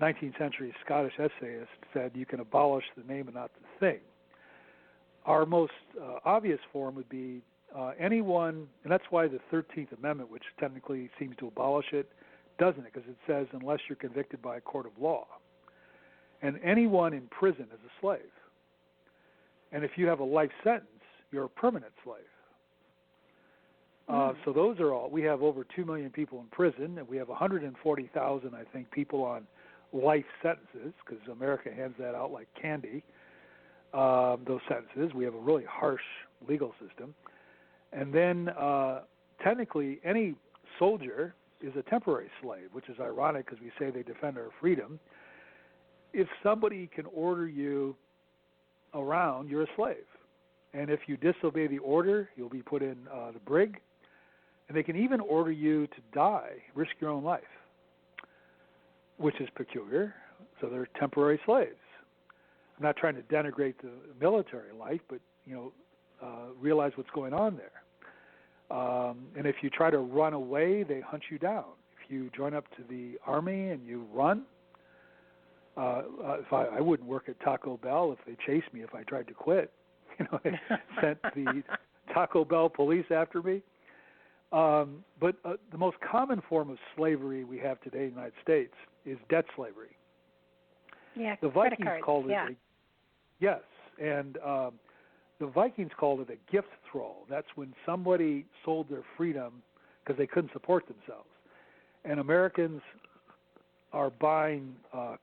19th century Scottish essayist, said you can abolish the name and not the thing. Our most obvious form would be anyone, and that's why the 13th Amendment, which technically seems to abolish it, doesn't it? Because it says unless you're convicted by a court of law. And anyone in prison is a slave. And if you have a life sentence, you're a permanent slave. So those are all. We have over 2 million people in prison, and we have 140,000, I think, people on life sentences, because America hands that out like candy, those sentences. We have a really harsh legal system. And then technically any soldier is a temporary slave, which is ironic because we say they defend our freedom. If somebody can order you around, you're a slave. And if you disobey the order, you'll be put in the brig. And they can even order you to die, risk your own life, which is peculiar. So they're temporary slaves. I'm not trying to denigrate the military life, but realize what's going on there. And if you try to run away, they hunt you down. If you join up to the army and you run, I wouldn't work at Taco Bell if they chased me if I tried to quit. They sent the Taco Bell police after me. But the most common form of slavery we have today in the United States is debt slavery. Yeah, the Vikings cards, called it yes, and the Vikings called it a gift thrall. That's when somebody sold their freedom because they couldn't support themselves. And Americans are buying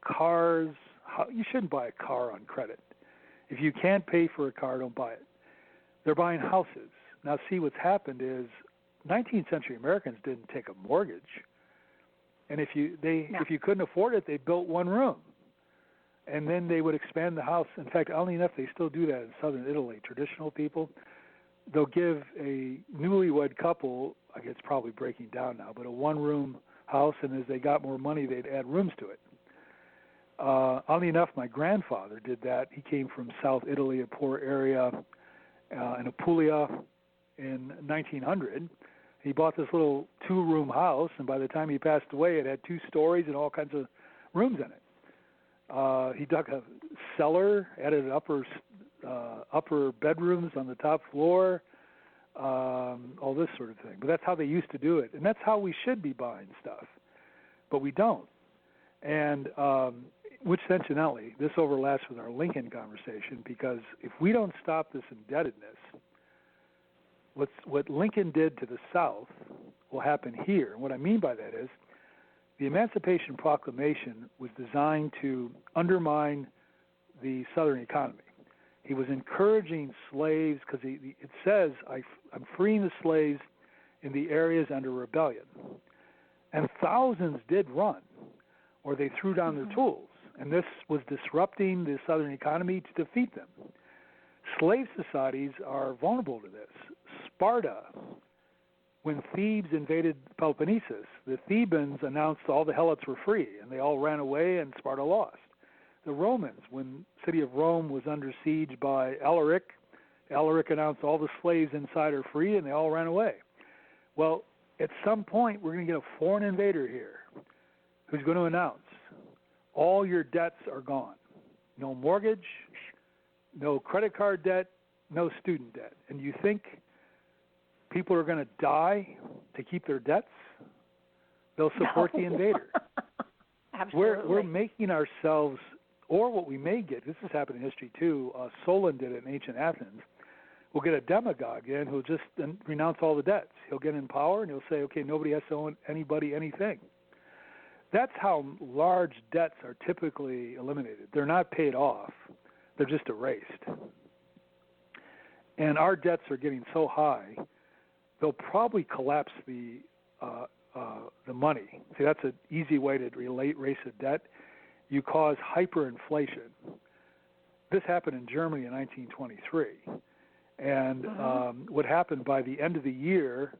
cars. You shouldn't buy a car on credit. If you can't pay for a car, don't buy it. They're buying houses. Now, see, what's happened is 19th century Americans didn't take a mortgage. And if you couldn't afford it, they built one room. And then they would expand the house. In fact, oddly enough, they still do that in southern Italy. Traditional people, they'll give a newlywed couple, I guess it's probably breaking down now, but a one-room house, and as they got more money, they'd add rooms to it. Oddly enough, my grandfather did that. He came from South Italy, a poor area in Apulia in 1900. He bought this little two-room house, and by the time he passed away, it had 2 stories and all kinds of rooms in it. He dug a cellar, added upper bedrooms on the top floor, all this sort of thing. But that's how they used to do it, and that's how we should be buying stuff. But we don't. And which, incidentally, this overlaps with our Lincoln conversation, because if we don't stop this indebtedness, what Lincoln did to the South will happen here. And what I mean by that is the Emancipation Proclamation was designed to undermine the Southern economy. He was encouraging slaves because it says, I'm freeing the slaves in the areas under rebellion. And thousands did run, or they threw down their tools. And this was disrupting the Southern economy to defeat them. Slave societies are vulnerable to this. Sparta, when Thebes invaded Peloponnesus, the Thebans announced all the Helots were free, and they all ran away, and Sparta lost. The Romans, when the city of Rome was under siege by Alaric announced all the slaves inside are free, and they all ran away. Well, at some point, we're going to get a foreign invader here who's going to announce all your debts are gone. No mortgage, no credit card debt, no student debt. And you think people are going to die to keep their debts? They'll support the invader. Absolutely. We're making ourselves, or what we may get, this has happened in history too, Solon did it in ancient Athens, we'll get a demagogue in who'll just renounce all the debts. He'll get in power and he'll say, okay, nobody has to owe anybody anything. That's how large debts are typically eliminated. They're not paid off. They're just erased. And our debts are getting so high, they'll probably collapse the money. See, that's an easy way to erase a debt. You cause hyperinflation. This happened in Germany in 1923. And what happened by the end of the year,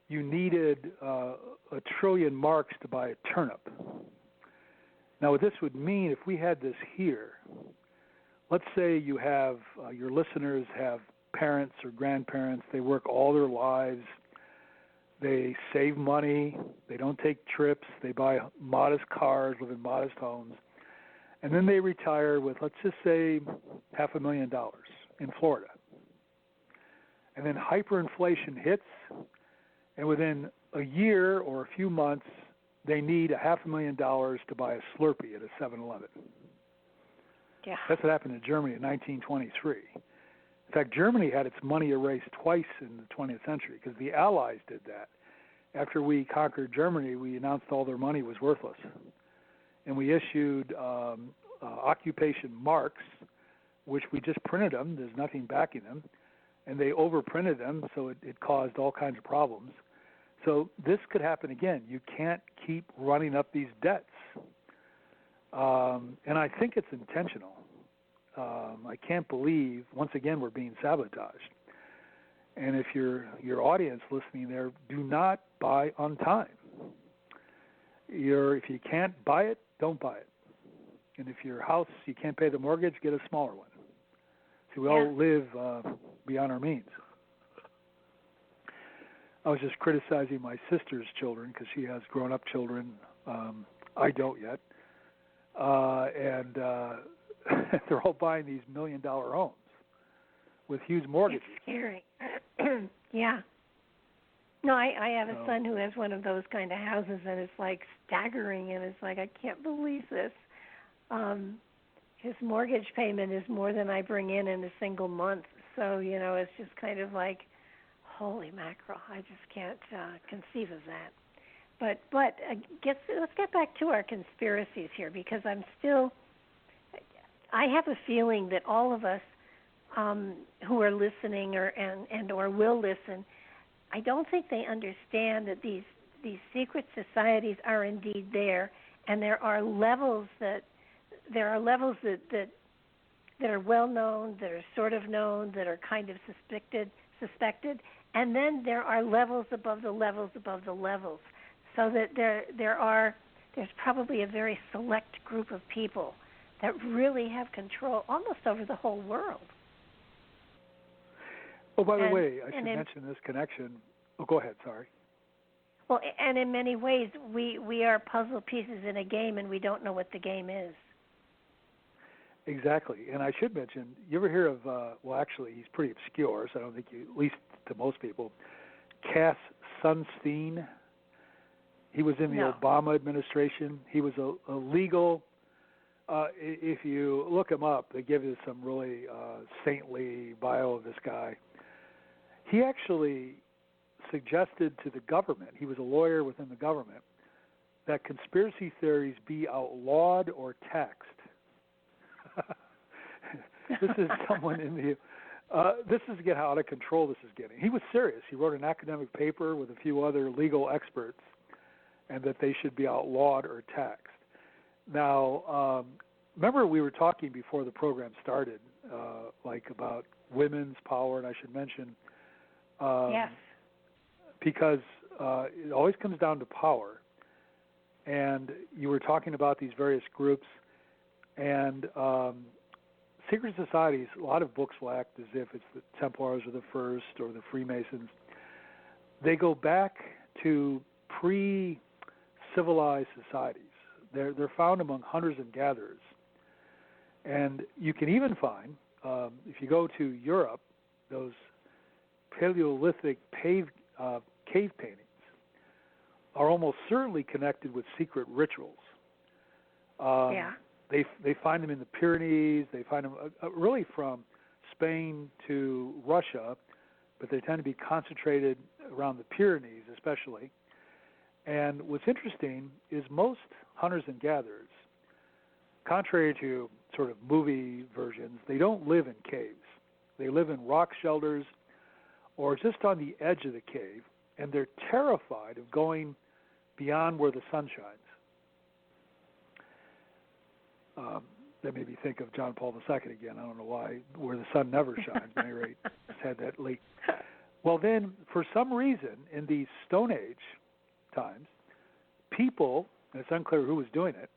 you needed 1 trillion marks to buy a turnip. Now, what this would mean, if we had this here, let's say you have, your listeners have parents or grandparents, they work all their lives, they save money, they don't take trips, they buy modest cars, live in modest homes, and then they retire with, let's just say, $500,000 in Florida. And then hyperinflation hits, and within a year or a few months, they need $500,000 to buy a Slurpee at a 7-Eleven. Yeah. That's what happened in Germany in 1923. In fact, Germany had its money erased twice in the 20th century because the Allies did that. After we conquered Germany, we announced all their money was worthless. And we issued occupation marks, which we just printed them. There's nothing backing them. And they overprinted them, so it caused all kinds of problems. So this could happen again. You can't keep running up these debts. And I think it's intentional. I can't believe, once again, we're being sabotaged. And if your audience listening there, do not buy on time. If you can't buy it, don't buy it. And if your house, you can't pay the mortgage, get a smaller one. See, we all live beyond our means. I was just criticizing my sister's children because she has grown-up children. I don't yet. And they're all buying these $1 million homes with huge mortgages. It's scary. Yeah. No, I have a son who has one of those kind of houses, and it's like staggering, and it's like, I can't believe this. His mortgage payment is more than I bring in a single month. So, it's just kind of like, holy mackerel, I just can't conceive of that. But let's get back to our conspiracies here, because I have a feeling that all of us who are listening or will listen, I don't think they understand that these secret societies are indeed there, and there are levels that are well known, that are sort of known, that are kind of suspected, and then there are levels above the levels above the levels, so that there's probably a very select group of people that really have control almost over the whole world. Oh, by the way, I should mention this connection. Oh, go ahead, sorry. Well, and in many ways, we are puzzle pieces in a game, and we don't know what the game is. Exactly. And I should mention, you ever hear of, well, actually, he's pretty obscure, so I don't think you, at least to most people, Cass Sunstein. He was in the Obama administration. He was a legal, if you look him up, they give you some really saintly bio of this guy. He actually suggested to the government, he was a lawyer within the government, that conspiracy theories be outlawed or taxed. This is someone in the, this is again how out of control this is getting. He was serious. He wrote an academic paper with a few other legal experts, and that they should be outlawed or taxed. Now, remember we were talking before the program started, like about women's power, and I should mention, yes, because it always comes down to power. And you were talking about these various groups, and secret societies, a lot of books will act as if it's the Templars or the First or the Freemasons. They go back to pre-civilized societies. They're found among hunters and gatherers. And you can even find, if you go to Europe, those Paleolithic cave paintings are almost certainly connected with secret rituals. They find them in the Pyrenees. They find them really from Spain to Russia, but they tend to be concentrated around the Pyrenees especially. And what's interesting is most hunters and gatherers, contrary to sort of movie versions, they don't live in caves. They live in rock shelters or just on the edge of the cave, and they're terrified of going beyond where the sun shines. That made me think of John Paul II again. I don't know why, where the sun never shines. At any rate, it's had that leak. Well, then, for some reason, in these Stone Age times, people, and it's unclear who was doing it,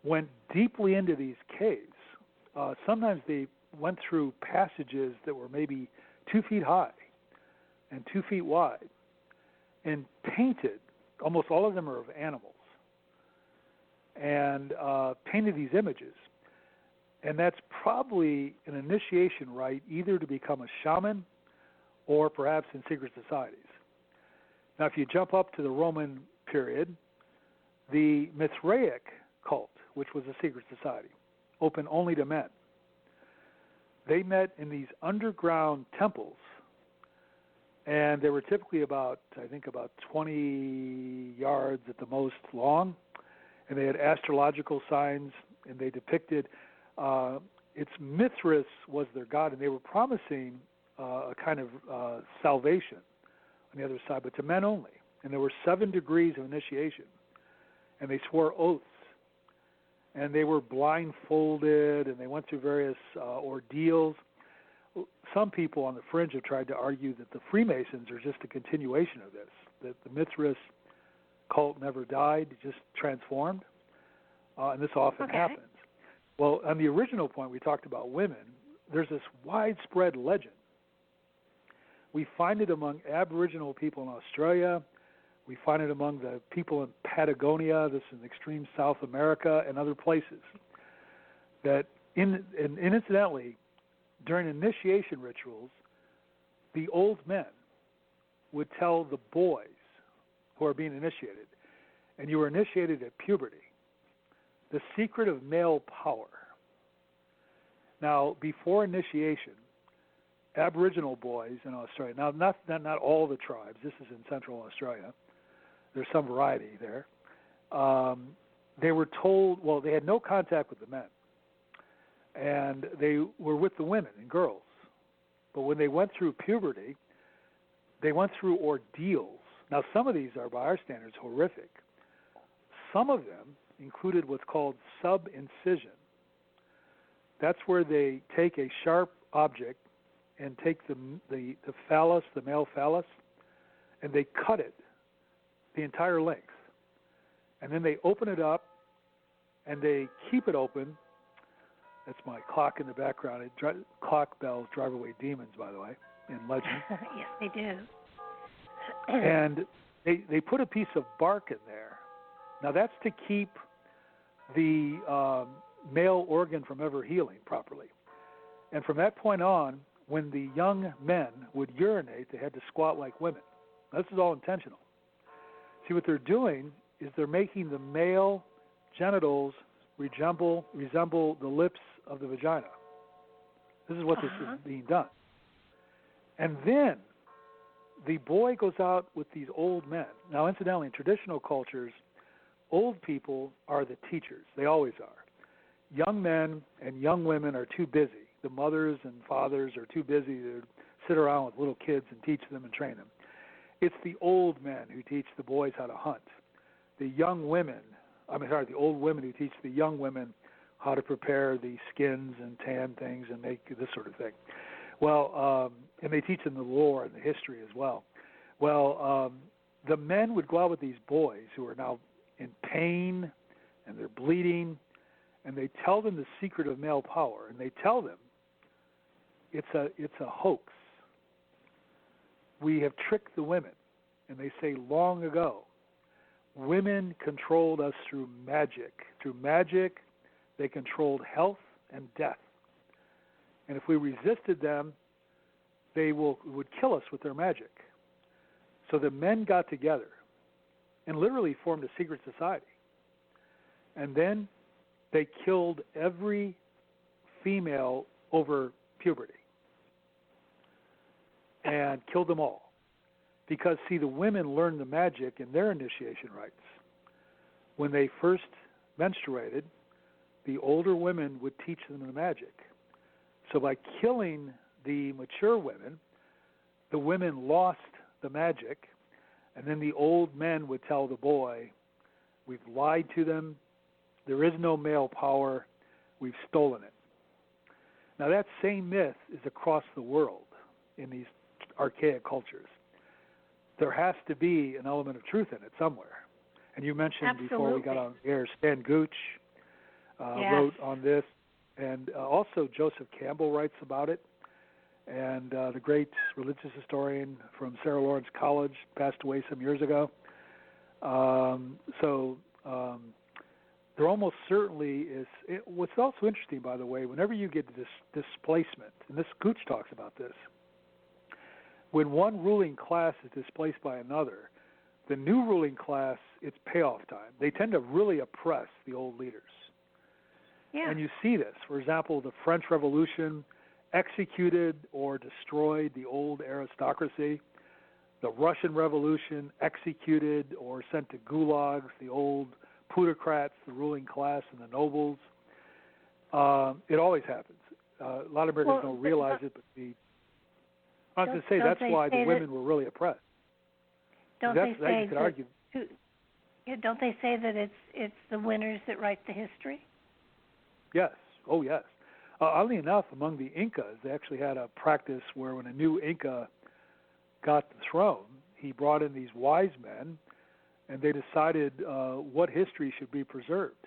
went deeply into these caves. Sometimes they went through passages that were maybe 2 feet high and 2 feet wide, and painted, almost all of them are of animals, and painted these images. And that's probably an initiation rite either to become a shaman or perhaps in secret societies. Now, if you jump up to the Roman period, the Mithraic cult, which was a secret society, open only to men, they met in these underground temples, and they were typically about 20 yards at the most long, and they had astrological signs, and they depicted, it's Mithras was their god, and they were promising a kind of salvation on the other side, but to men only. And there were 7 degrees of initiation, and they swore oaths, and they were blindfolded, and they went through various ordeals. Some people on the fringe have tried to argue that the Freemasons are just a continuation of this, that the Mithras cult never died, it just transformed, and this often happens. Well, on the original point, we talked about women. There's this widespread legend. We find it among Aboriginal people in Australia. We find it among the people in Patagonia, this is in extreme South America, and other places. That, and incidentally, during initiation rituals, the old men would tell the boys who are being initiated, and you were initiated at puberty, the secret of male power. Now, before initiation, Aboriginal boys in Australia, now not all the tribes, this is in Central Australia, there's some variety there, they were told, well, they had no contact with the men, and they were with the women and girls. But when they went through puberty, they went through ordeals. Now, some of these are, by our standards, horrific. Some of them included what's called sub-incision. That's where they take a sharp object and take the phallus, the male phallus, and they cut it the entire length. And then they open it up, and they keep it open. That's my clock in the background. Clock bells drive away demons, by the way, in legend. Yes, they do. And they put a piece of bark in there. Now, that's to keep the male organ from ever healing properly. And from that point on, when the young men would urinate, they had to squat like women. This is all intentional. See, what they're doing is they're making the male genitals resemble the lips of the vagina. This is what this is being done. And then the boy goes out with these old men. Now, incidentally, in traditional cultures, old people are the teachers. They always are. Young men and young women are too busy. The mothers and fathers are too busy to sit around with little kids and teach them and train them. It's the old men who teach the boys how to hunt. The old women who teach the young women how to prepare the skins and tan things and make this sort of thing. Well, and they teach them the lore and the history as well. Well, the men would go out with these boys who are now in pain and they're bleeding, and they tell them the secret of male power, and they tell them it's a hoax. We have tricked the women, and they say long ago, women controlled us through magic. Through magic, they controlled health and death. And if we resisted them, they would kill us with their magic. So the men got together and literally formed a secret society. And then they killed every female over puberty and killed them all. Because, see, the women learned the magic in their initiation rites. When they first menstruated, the older women would teach them the magic. So by killing the mature women, the women lost the magic, and then the old men would tell the boy, we've lied to them, there is no male power, we've stolen it. Now that same myth is across the world in these archaic cultures. There has to be an element of truth in it somewhere. And you mentioned before we got on air, Stan Gooch wrote on this, and also Joseph Campbell writes about it, and the great religious historian from Sarah Lawrence College passed away some years ago. There almost certainly is. What's also interesting, by the way, whenever you get this displacement, and this Gooch talks about this, when one ruling class is displaced by another, the new ruling class, it's payoff time. They tend to really oppress the old leaders. Yeah. And you see this. For example, the French Revolution executed or destroyed the old aristocracy. The Russian Revolution executed or sent to gulags the old plutocrats, the ruling class, and the nobles. It always happens. A lot of Americans don't realize it, but I was going to say that's why the women were really oppressed. Don't they say that it's the winners that write the history? Yes. Oh, yes. Oddly enough, among the Incas, they actually had a practice where when a new Inca got the throne, he brought in these wise men, and they decided what history should be preserved.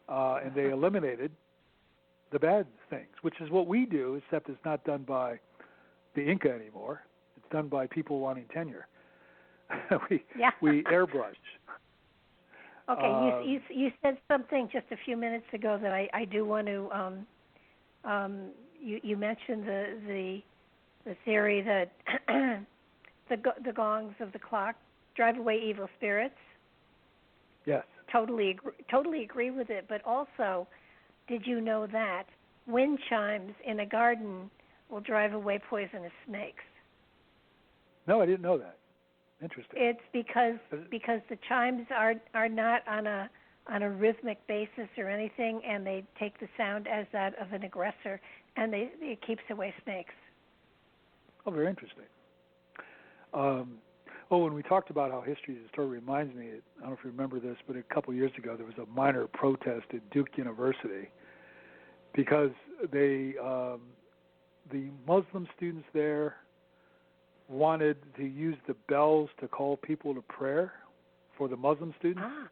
And they eliminated the bad things, which is what we do, except it's not done by the Inca anymore. It's done by people wanting tenure. we airbrush. Okay, you said something just a few minutes ago that I do want to. You mentioned the theory that the gongs of the clock drive away evil spirits. Yes. Totally agree with it. But also, did you know that wind chimes in a garden will drive away poisonous snakes? No, I didn't know that. Interesting. It's because the chimes are not on a rhythmic basis or anything, and they take the sound as that of an aggressor, and it keeps away snakes. Oh, very interesting. When we talked about how history is a story, reminds me, I don't know if you remember this, but a couple of years ago there was a minor protest at Duke University because the Muslim students there wanted to use the bells to call people to prayer for the Muslim students.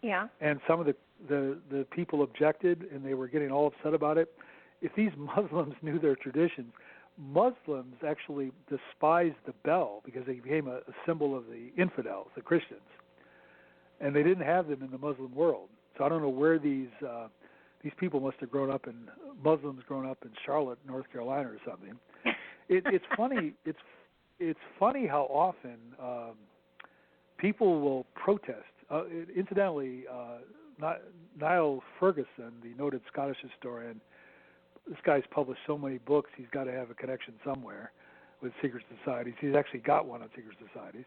Yeah. And some of the people objected, and they were getting all upset about it. If these Muslims knew their traditions, Muslims actually despised the bell because they became a symbol of the infidels, the Christians. And they didn't have them in the Muslim world. So I don't know where these people must have Muslims grown up in Charlotte, North Carolina, or something. It's funny. It's funny how often people will protest. Incidentally, Niall Ferguson, the noted Scottish historian, this guy's published so many books, he's got to have a connection somewhere with secret societies. He's actually got one on secret societies.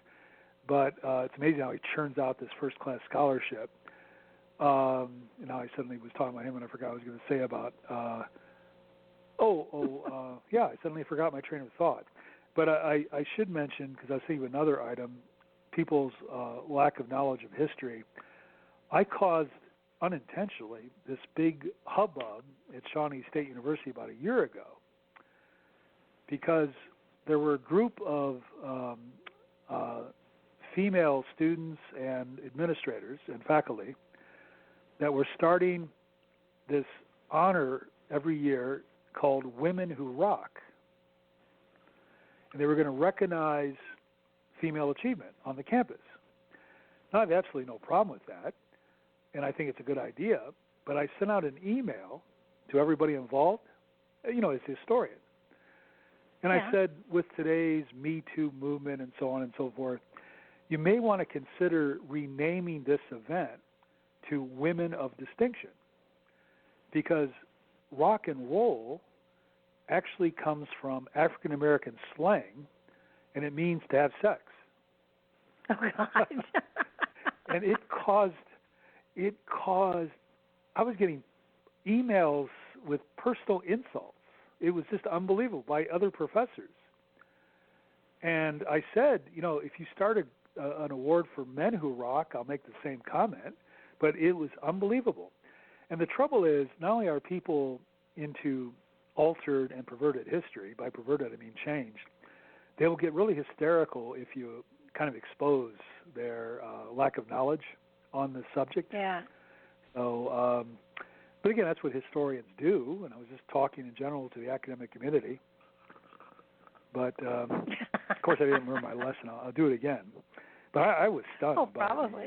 But it's amazing how he churns out this first-class scholarship. And now I suddenly was talking about him, and I forgot what I was going to say about. I suddenly forgot my train of thought. But I should mention, because I was thinking of another item, people's lack of knowledge of history. I caused, unintentionally, this big hubbub at Shawnee State University about a year ago, because there were a group of female students and administrators and faculty that were starting this honor every year called Women Who Rock. And they were going to recognize female achievement on the campus. Now, I have absolutely no problem with that, and I think it's a good idea, but I sent out an email to everybody involved, as a historian. And I said, with today's Me Too movement and so on and so forth, you may want to consider renaming this event to Women of Distinction, because rock and roll actually comes from African American slang, and it means to have sex. Oh God! And it caused. I was getting emails with personal insults. It was just unbelievable by other professors. And I said, if you start an award for Men Who Rock, I'll make the same comment. But it was unbelievable. And the trouble is, not only are people into altered and perverted history, by perverted I mean changed, they will get really hysterical if you kind of expose their lack of knowledge on the subject. Yeah. So, but again, that's what historians do, and I was just talking in general to the academic community. But, of course, I didn't learn my lesson. I'll do it again. But I was stunned. Oh, probably.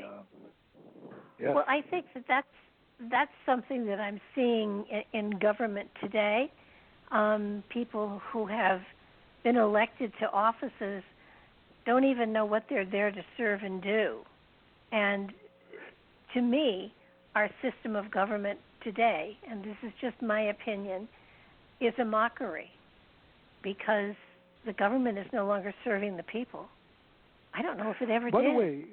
Yeah. Well, I think that's something that I'm seeing in government today. People who have been elected to offices don't even know what they're there to serve and do. And to me, our system of government today, and this is just my opinion, is a mockery, because the government is no longer serving the people. I don't know if it ever did. By the way,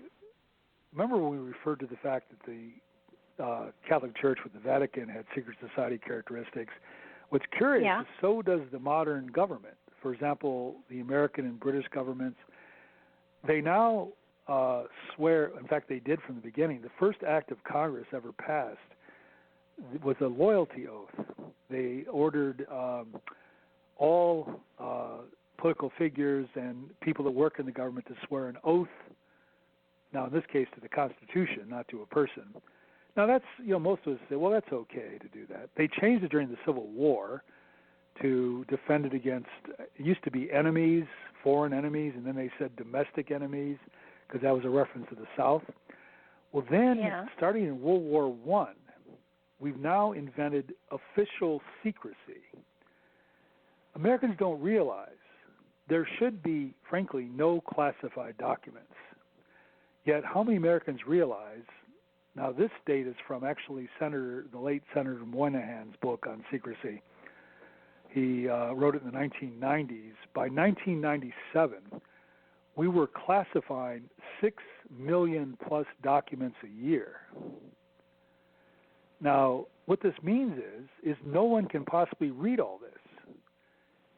remember when we referred to the fact that the Catholic Church with the Vatican had secret society characteristics? What's curious is so does the modern government. For example, the American and British governments, they now swear, in fact they did from the beginning, the first act of Congress ever passed was a loyalty oath. They ordered all political figures and people that work in the government to swear an oath, now in this case to the Constitution, not to a person. Now that's, most of us say, well, that's okay to do that. They changed it during the Civil War to defend it against, it used to be enemies, foreign enemies, and then they said domestic enemies, because that was a reference to the South. Well, then, starting in World War I, we've now invented official secrecy. Americans don't realize there should be, frankly, no classified documents. Yet how many Americans realize, now this date is from actually the late Senator Moynihan's book on secrecy. He wrote it in the 1990s. By 1997, we were classifying 6 million plus documents a year. Now, what this means is no one can possibly read all this.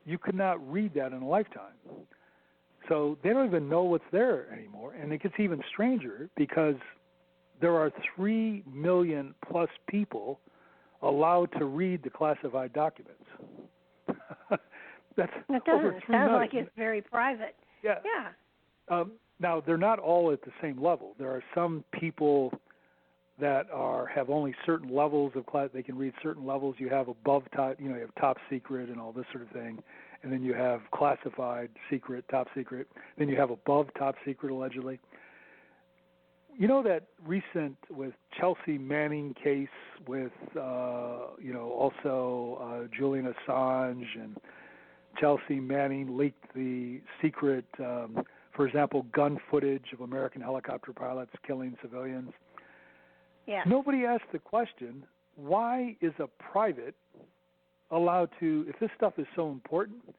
You could not read that in a lifetime. So they don't even know what's there anymore. And it gets even stranger because there are 3 million plus people allowed to read the classified documents. That's it over doesn't 3 sound million. like it's very private. Yeah. Now, they're not all at the same level. There are some people that have only certain levels of class. They can read certain levels. You have above top, you have top secret and all this sort of thing, and then you have classified, secret, top secret. Then you have above top secret, allegedly. You know that recent with Chelsea Manning case with, also Julian Assange, and Chelsea Manning leaked the secret, for example, gun footage of American helicopter pilots killing civilians. Yeah. Nobody asked the question, why is a private allowed to, if this stuff is so important,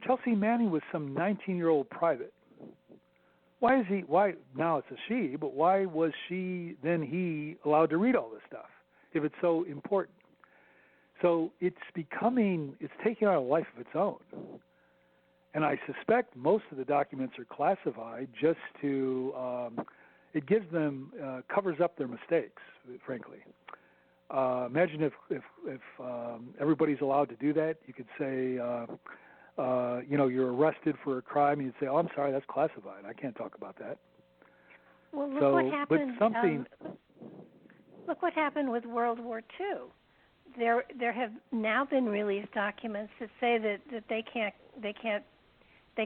Chelsea Manning was some 19-year-old private. Why now it's a she, but why was he allowed to read all this stuff if it's so important? So it's taking on a life of its own. And I suspect most of the documents are classified just to, it gives them, covers up their mistakes, frankly. Imagine if everybody's allowed to do that. You could say, you're arrested for a crime, and you'd say, "Oh, I'm sorry, that's classified. I can't talk about that." Well, look what happened. But something. Look what happened with World War II. There have now been released documents that say that they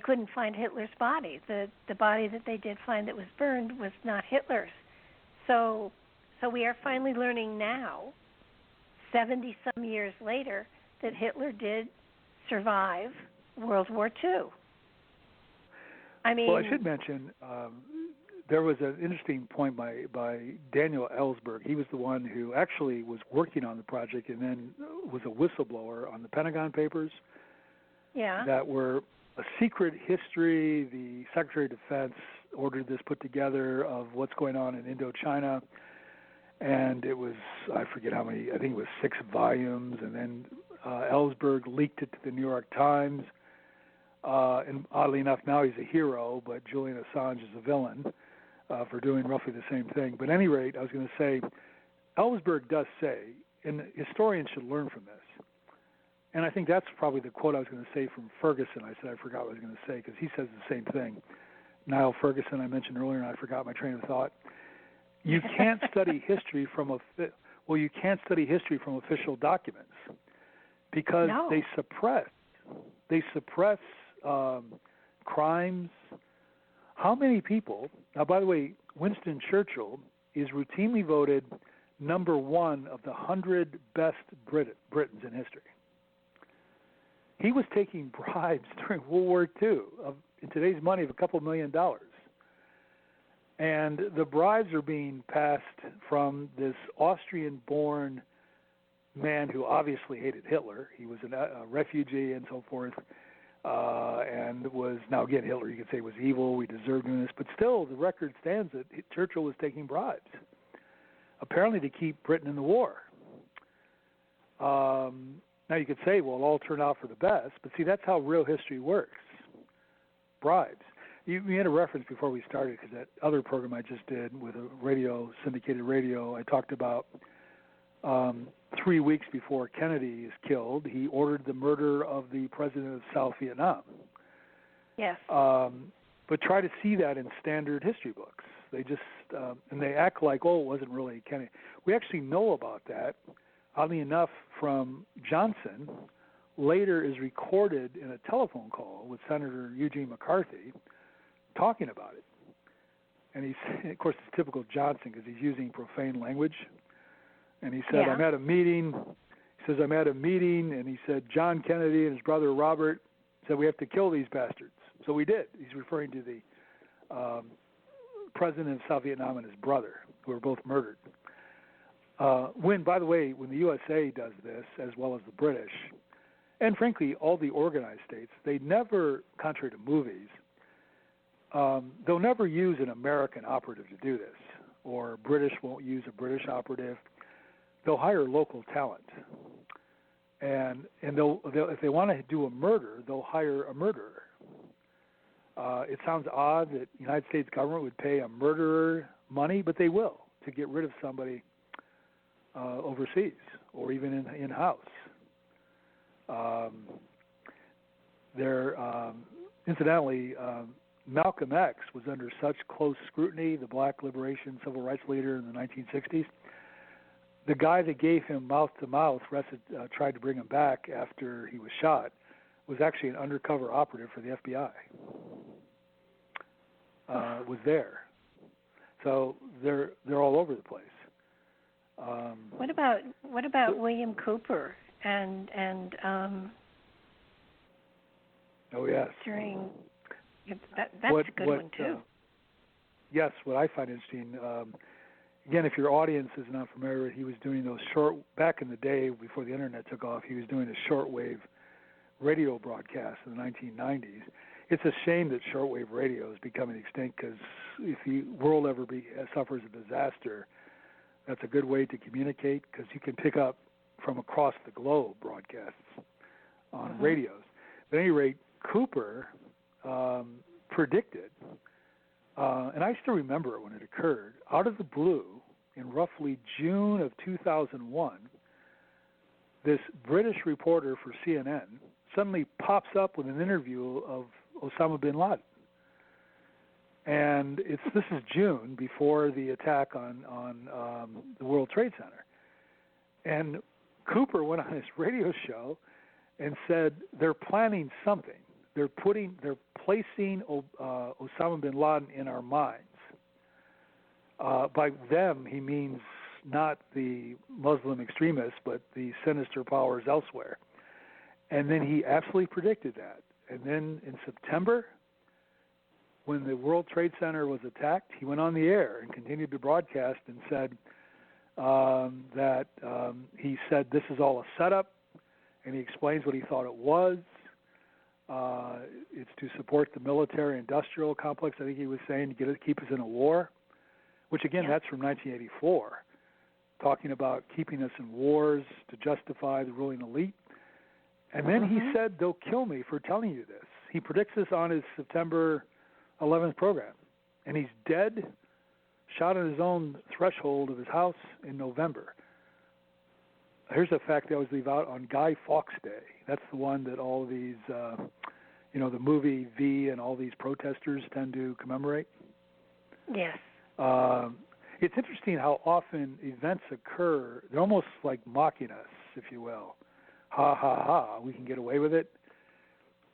couldn't find Hitler's body. The body that they did find that was burned was not Hitler's. So we are finally learning now, 70-some years later, that Hitler did survive World War II. Well, I should mention there was an interesting point by Daniel Ellsberg. He was the one who actually was working on the project and then was a whistleblower on the Pentagon Papers. Yeah. That were a secret history. The Secretary of Defense ordered this put together of what's going on in Indochina. And it was, I forget how many, I think it was 6 volumes. And then Ellsberg leaked it to the New York Times. And oddly enough, now he's a hero, but Julian Assange is a villain for doing roughly the same thing. But at any rate, I was going to say, Ellsberg does say, and historians should learn from this, and I think that's probably the quote I was going to say from Ferguson. I said I forgot what I was going to say because he says the same thing. Niall Ferguson I mentioned earlier, and I forgot my train of thought. You can't study history from official documents because they suppress crimes. How many people? Now, by the way, Winston Churchill is routinely voted number 1 of the 100 best Britons in history. He was taking bribes during World War II in today's money of a couple $1 million. And the bribes are being passed from this Austrian-born man who obviously hated Hitler. He was a refugee and so forth, and was, now again, Hitler, you could say, was evil. We deserve doing this. But still, the record stands that Churchill was taking bribes, apparently to keep Britain in the war. Now you could say, well, it all turned out for the best, but see, that's how real history works. Bribes. You had a reference before we started, because that other program I just did with a syndicated radio, I talked about 3 weeks before Kennedy is killed, he ordered the murder of the president of South Vietnam. Yes. But try to see that in standard history books. They just, and they act like, oh, it wasn't really Kennedy. We actually know about that, oddly enough, from Johnson, later is recorded in a telephone call with Senator Eugene McCarthy talking about it. And he's, of course, it's typical Johnson because he's using profane language. And he said, I'm at a meeting. He says, I'm at a meeting. And he said, John Kennedy and his brother Robert said, we have to kill these bastards. So we did. He's referring to the president of South Vietnam and his brother, who were both murdered. By the way, when the USA does this, as well as the British, and frankly, all the organized states, they never, contrary to movies, they'll never use an American operative to do this, or British won't use a British operative. They'll hire local talent, and they'll if they want to do a murder, they'll hire a murderer. It sounds odd that the United States government would pay a murderer money, but they will, to get rid of somebody overseas or even in-house. Incidentally, Malcolm X was under such close scrutiny, the black liberation civil rights leader in the 1960s. The guy that gave him mouth-to-mouth, tried to bring him back after he was shot, was actually an undercover operative for the FBI. Was there. So they're all over the place. What about William Cooper and oh yes, during that's a good one too. Yes, what I find interesting. Again, if your audience is not familiar, he was doing those back in the day before the internet took off, he was doing a shortwave radio broadcast in the 1990s. It's a shame that shortwave radio is becoming extinct, because if the world ever suffers a disaster, that's a good way to communicate, because you can pick up from across the globe broadcasts on radios. But at any rate, Cooper predicted, and I still remember it when it occurred, out of the blue, in roughly June of 2001, this British reporter for CNN suddenly pops up with an interview of Osama bin Laden. And this is June, before the attack on the World Trade Center. And Cooper went on his radio show and said they're planning something. They're placing Osama bin Laden in our minds. By them, he means not the Muslim extremists, but the sinister powers elsewhere. And then he absolutely predicted that. And then in September, when the World Trade Center was attacked, he went on the air and continued to broadcast and said that he said this is all a setup, and he explains what he thought it was. It's to support the military-industrial complex, I think he was saying, to keep us in a war, which, again, that's from 1984, talking about keeping us in wars to justify the ruling elite. And then he said, they'll kill me for telling you this. He predicts this on his September 11th program. And he's dead, shot on his own threshold of his house in November. Here's a fact they always leave out on Guy Fawkes Day. That's the one that all these, the movie V and all these protesters tend to commemorate. Yes. It's interesting how often events occur. They're almost like mocking us, if you will. Ha, ha, ha, we can get away with it.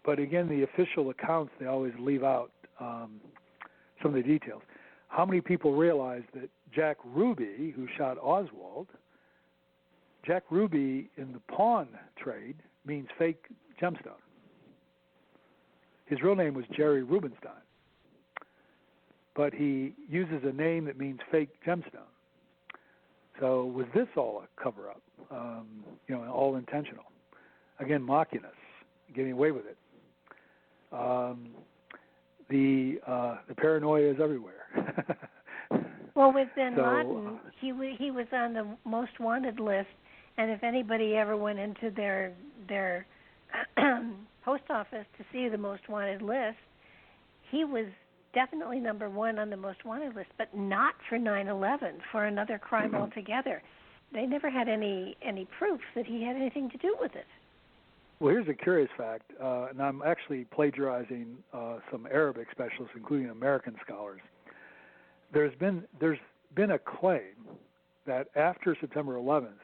But again, the official accounts, they always leave out some of the details. How many people realize that Jack Ruby, who shot Oswald, Jack Ruby in the pawn trade means fake gemstone. His real name was Jerry Rubenstein, but he uses a name that means fake gemstone. So was this all a cover-up, all intentional? Again, mocking us, getting away with it. The paranoia is everywhere. Well, with bin Laden, he was on the most wanted list, and if anybody ever went into their post office to see the most wanted list, he was definitely number one on the most wanted list, but not for 9/11, for another crime altogether. They never had any proof that he had anything to do with it. Well, here's a curious fact, and I'm actually plagiarizing some Arabic specialists, including American scholars. There's been a claim that after September 11th,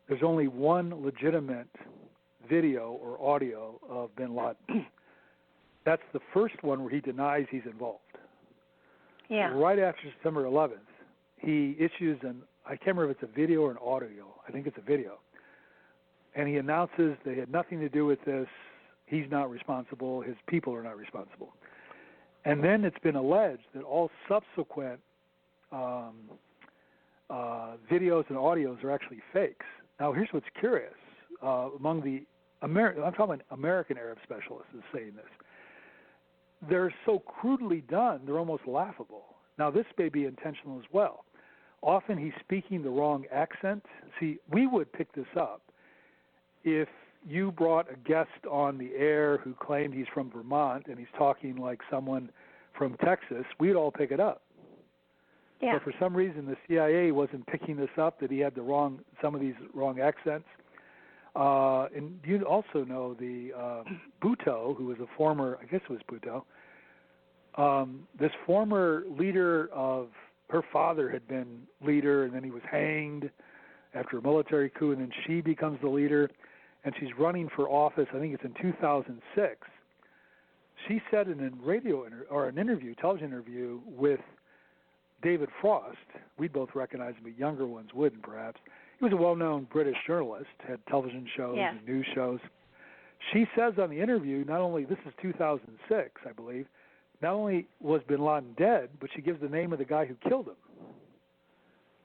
there's only one legitimate video or audio of bin Laden. That's the first one where he denies he's involved. Yeah. Right after September 11th, he issues I can't remember if it's a video or an audio. I think it's a video. And he announces they had nothing to do with this. He's not responsible. His people are not responsible. And then it's been alleged that all subsequent videos and audios are actually fakes. Now, here's what's curious. Among the I'm talking about American Arab specialists is saying this. They're so crudely done, they're almost laughable. Now, this may be intentional as well. Often he's speaking the wrong accent. See, we would pick this up if you brought a guest on the air who claimed he's from Vermont and he's talking like someone from Texas. We'd all pick it up. Yeah. But for some reason, the CIA wasn't picking this up, that he had some of these wrong accents. And you also know the Bhutto, who was a former, I guess it was Bhutto, this former leader of, her father had been leader, and then he was hanged after a military coup, and then she becomes the leader, and she's running for office, I think it's in 2006. She said in a television interview with David Frost. We'd both recognize him, but younger ones wouldn't, perhaps. He was a well-known British journalist, had television shows and news shows. She says on the interview, not only, this is 2006, I believe, not only was bin Laden dead, but she gives the name of the guy who killed him.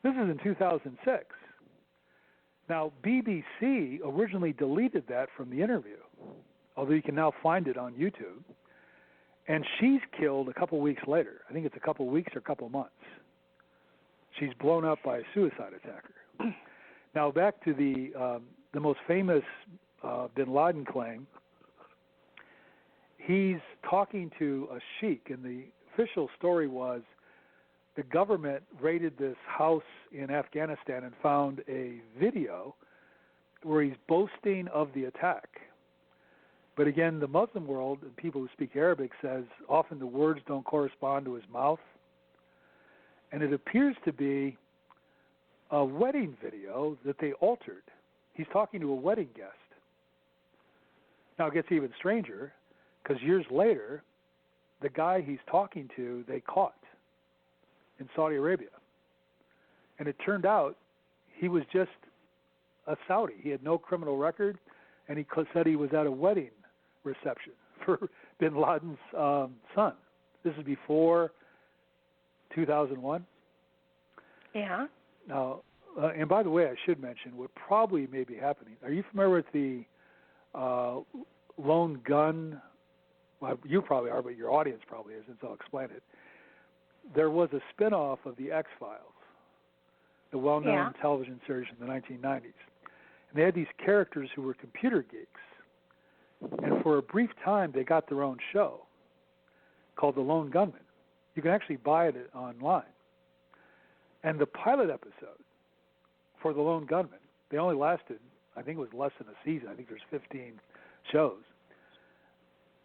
This is in 2006. Now, BBC originally deleted that from the interview, although you can now find it on YouTube. And she's killed a couple weeks later. I think it's a couple weeks or a couple months. She's blown up by a suicide attacker. Now, back to the most famous bin Laden claim. He's talking to a sheik, and the official story was the government raided this house in Afghanistan and found a video where he's boasting of the attack. But again, the Muslim world and people who speak Arabic says often the words don't correspond to his mouth. And it appears to be a wedding video that they altered. He's talking to a wedding guest. Now it gets even stranger because years later, the guy he's talking to, they caught in Saudi Arabia. And it turned out he was just a Saudi. He had no criminal record, and he said he was at a wedding reception for bin Laden's son. This is before 2001. Yeah. Now, and by the way, I should mention what probably may be happening. Are you familiar with the lone gun? Well, you probably are, but your audience probably isn't, so I'll explain it. There was a spin-off of the X-Files, the well-known television series in the 1990s. And they had these characters who were computer geeks. And for a brief time, they got their own show called The Lone Gunman. You can actually buy it online. And the pilot episode for The Lone Gunman, they only lasted, I think it was less than a season. I think there's 15 shows.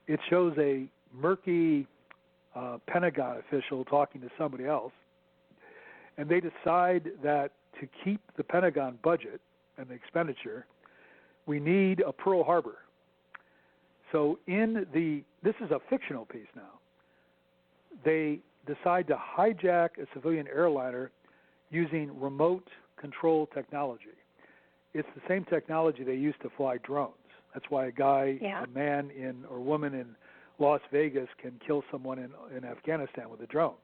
It shows a murky Pentagon official talking to somebody else, and they decide that to keep the Pentagon budget and the expenditure, we need a Pearl Harbor. So this is a fictional piece now. They decide to hijack a civilian airliner using remote control technology. It's the same technology they used to fly drones. That's why a man or woman in Las Vegas can kill someone in Afghanistan with a drone.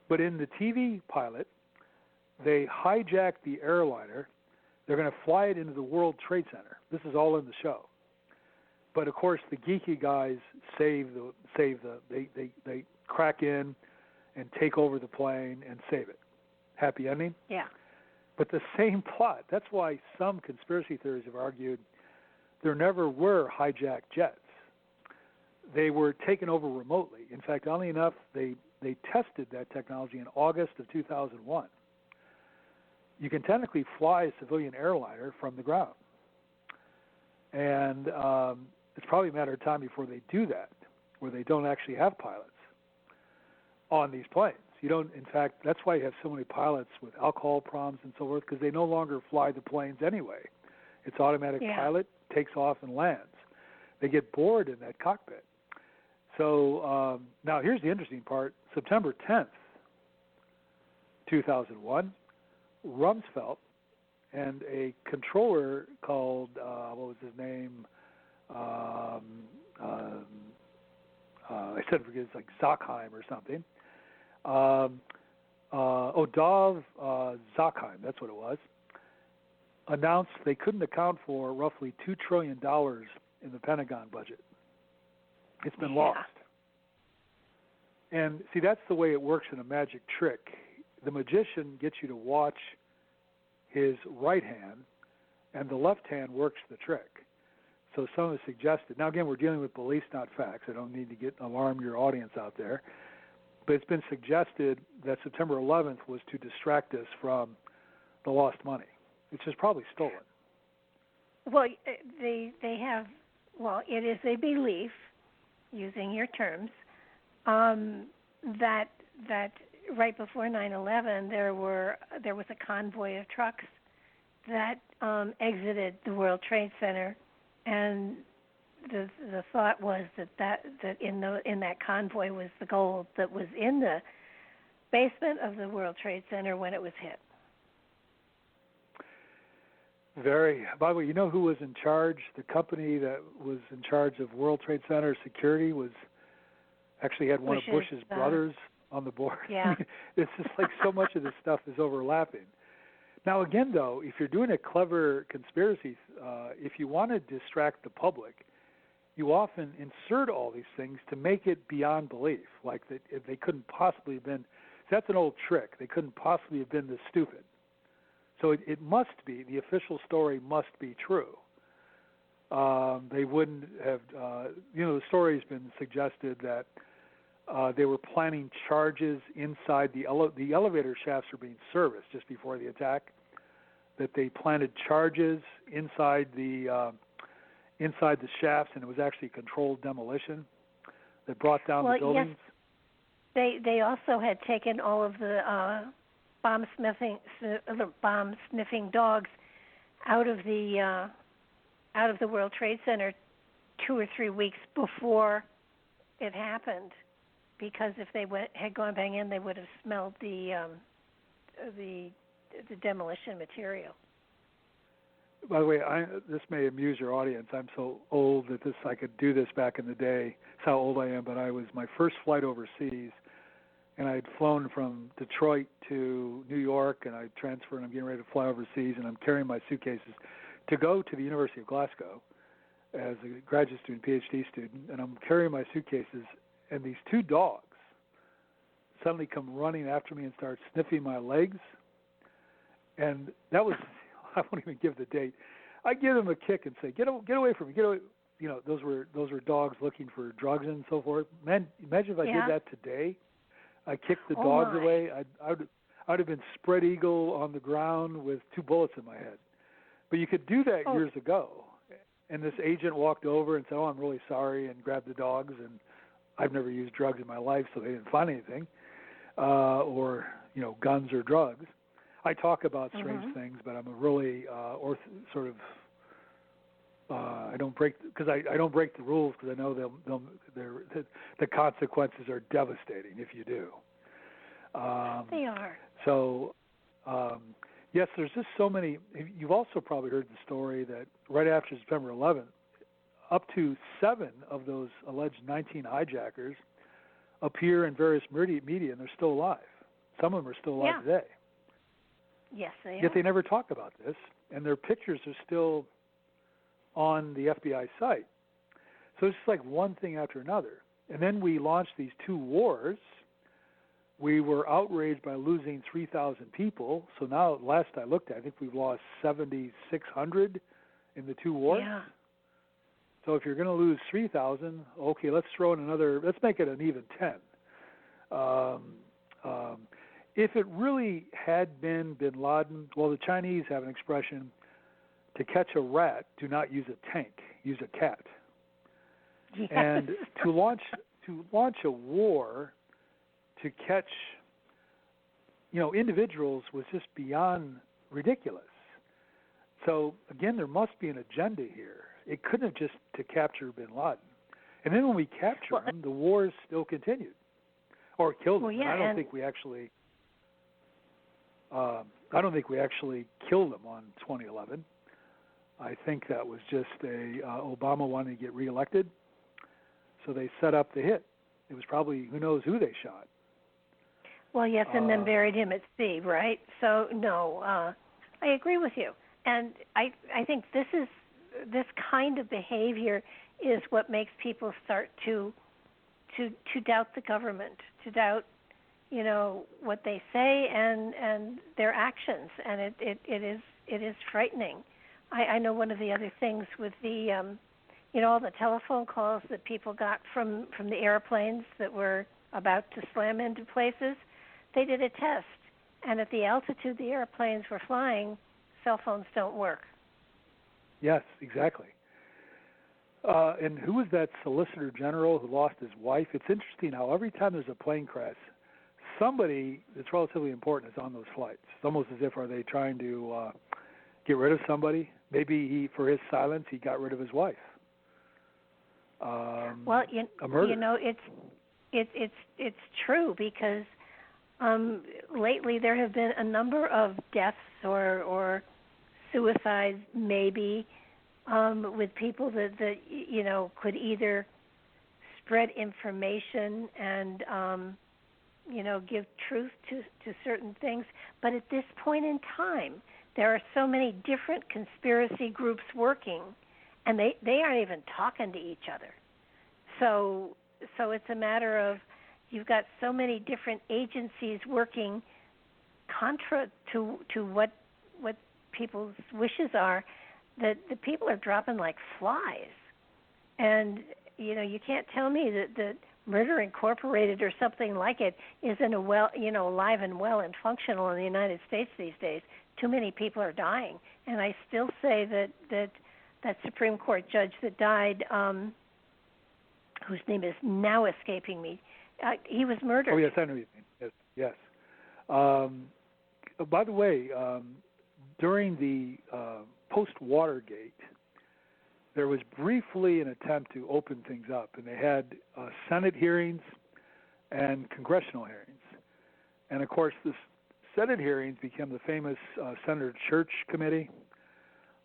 But in the TV pilot, they hijack the airliner. They're going to fly it into the World Trade Center. This is all in the show. But of course, the geeky guys they crack in and take over the plane and save it. Happy ending? Yeah. But the same plot. That's why some conspiracy theories have argued there never were hijacked jets. They were taken over remotely. In fact, oddly enough, they tested that technology in August of 2001. You can technically fly a civilian airliner from the ground. And it's probably a matter of time before they do that, where they don't actually have pilots on these planes. You don't, in fact, that's why you have so many pilots with alcohol problems and so forth, because they no longer fly the planes anyway. It's automatic pilot, takes off and lands. They get bored in that cockpit. So now here's the interesting part. September 10th, 2001, Rumsfeld and a controller called, what was his name? I said it's like Zockheim or something. Dov Zockheim, that's what it was, announced they couldn't account for roughly $2 trillion in the Pentagon budget. It's been lost. And see, that's the way it works in a magic trick. The magician gets you to watch his right hand, and the left hand works the trick. So some have suggested. Now, again, we're dealing with beliefs, not facts. I don't need to alarm your audience out there. But it's been suggested that September 11th was to distract us from the lost money, which is probably stolen. Well, they have. Well, it is a belief, using your terms, that right before 9/11 there was a convoy of trucks that exited the World Trade Center, and the thought was that in that convoy was the gold that was in basement of the World Trade Center when it was hit. By the way, you know who was in charge? The company that was in charge of World Trade Center security actually had one of Bush's brothers on the board. Yeah. It's just like so much of this stuff is overlapping. Now, again, though, if you're doing a clever conspiracy, if you want to distract the public, you often insert all these things to make it beyond belief, like that they couldn't possibly have been. That's an old trick. They couldn't possibly have been this stupid. So it must be, the official story must be true. They wouldn't have, the story's been suggested that they were planning charges inside the elevator shafts were being serviced just before the attack, that they planted charges inside the shafts, and it was actually controlled demolition that brought down the buildings. Yes. They also had taken all of the bomb sniffing dogs out of the World Trade Center 2 or 3 weeks before it happened, because if they had gone back in, they would have smelled the demolition material. By the way, this may amuse your audience. I'm so old that I could do this back in the day. That's how old I am. But I was my first flight overseas, and I had flown from Detroit to New York, and I transferred, and I'm getting ready to fly overseas, and I'm carrying my suitcases to go to the University of Glasgow as a graduate student, PhD student, and I'm carrying my suitcases, and these 2 dogs suddenly come running after me and start sniffing my legs, and that was, I won't even give the date. I give them a kick and say, get away from me, get away. You know, those were dogs looking for drugs and so forth. Man, imagine if I did that today. I kicked the dogs away. I'd have been spread eagle on the ground with 2 bullets in my head. But you could do that years ago. And this agent walked over and said, "Oh, I'm really sorry," and grabbed the dogs. And I've never used drugs in my life, so they didn't find anything, or guns or drugs. I talk about strange things, but I'm a really I don't break the rules because I know the consequences are devastating if you do. They are. So, yes, there's just so many. You've also probably heard the story that right after September 11th, up to 7 of those alleged 19 hijackers appear in various media, and they're still alive. Some of them are still alive today. Yes, they are. Yet they never talk about this, and their pictures are still on the FBI site. So it's just like one thing after another. And then we launched these 2 wars. We were outraged by losing 3,000 people. So now, last I looked at, I think we've lost 7,600 in the 2 wars. Yeah. So if you're going to lose 3,000, okay, let's make it an even 10. If it really had been bin Laden, well, the Chinese have an expression, to catch a rat, do not use a tank, use a cat. Yes. And to launch a war to catch, individuals was just beyond ridiculous. So again, there must be an agenda here. It couldn't have just to capture bin Laden. And then when we capture him, the wars still continued, or killed him. Yeah, I don't think we actually killed him on 2011. I think that was just Obama wanting to get reelected, so they set up the hit. It was probably who knows who they shot. Well, yes, and then buried him at sea, right? So no, I agree with you, and I think this kind of behavior is what makes people start to doubt the government, to doubt what they say and their actions, and it is frightening. I know one of the other things with the all the telephone calls that people got from the airplanes that were about to slam into places. They did a test, and at the altitude the airplanes were flying, cell phones don't work. Yes, exactly. And who was that Solicitor General who lost his wife? It's interesting how every time there's a plane crash, somebody that's relatively important is on those flights. It's almost as if are they trying to get rid of somebody? Maybe for his silence, he got rid of his wife. Well, it's true because lately there have been a number of deaths or suicides, maybe, with people that could either spread information and give truth to certain things. But at this point in time, there are so many different conspiracy groups working, and they aren't even talking to each other. So it's a matter of you've got so many different agencies working contra to what people's wishes are, that the people are dropping like flies. And you can't tell me that Murder Incorporated or something like it isn't alive and well and functional in the United States these days. Too many people are dying, and I still say that Supreme Court judge that died, whose name is now escaping me, he was murdered. Oh yes, I know what you mean. Yes. By the way, during the post-Watergate, there was briefly an attempt to open things up, and they had Senate hearings and congressional hearings. And, of course, the Senate hearings became the famous Senator Church Committee.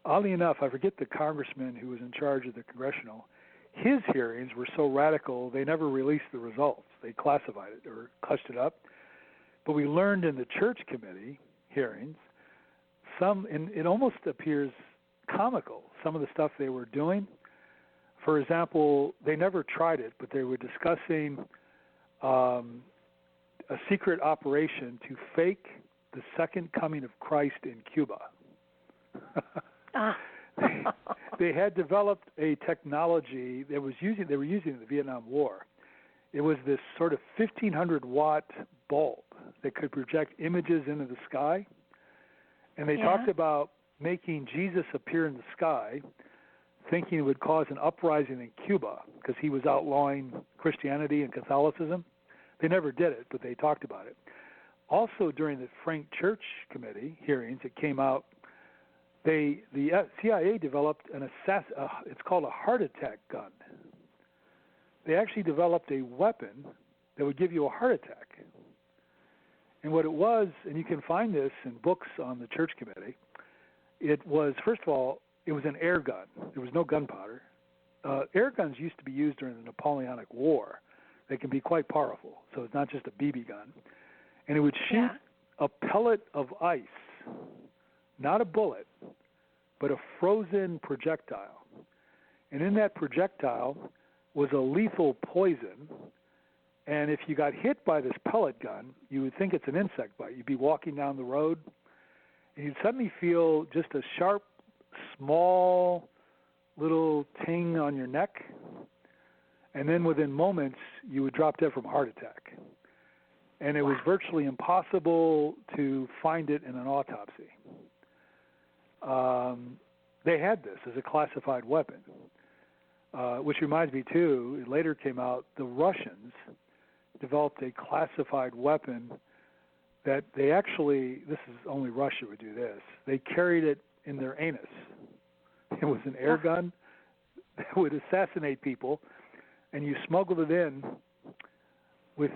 Oddly enough, I forget the congressman who was in charge of the congressional. His hearings were so radical, they never released the results. They classified it or hushed it up. But we learned in the Church Committee hearings, it almost appears comical, some of the stuff they were doing. For example, they never tried it, but they were discussing a secret operation to fake the second coming of Christ in Cuba. They had developed a technology they were using in the Vietnam War. It was this sort of 1,500-watt bulb that could project images into the sky. And they talked about making Jesus appear in the sky, thinking it would cause an uprising in Cuba because he was outlawing Christianity and Catholicism. They never did it, but they talked about it. Also, during the Frank Church Committee hearings, it came out, the CIA developed it's called a heart attack gun. They actually developed a weapon that would give you a heart attack. And what it was, and you can find this in books on the Church Committee, it was, first of all, it was an air gun. There was no gunpowder. Air guns used to be used during the Napoleonic War. They can be quite powerful, so it's not just a BB gun. And it would shoot a pellet of ice, not a bullet, but a frozen projectile. And in that projectile was a lethal poison. And if you got hit by this pellet gun, you would think it's an insect bite. You'd be walking down the road, and you'd suddenly feel just a sharp, small little ting on your neck. And then within moments, you would drop dead from a heart attack. And it was virtually impossible to find it in an autopsy. They had this as a classified weapon, which reminds me, too, it later came out, the Russians developed a classified weapon that they actually, this is only Russia would do this, they carried it in their anus. It was an air gun that would assassinate people, and you smuggled it in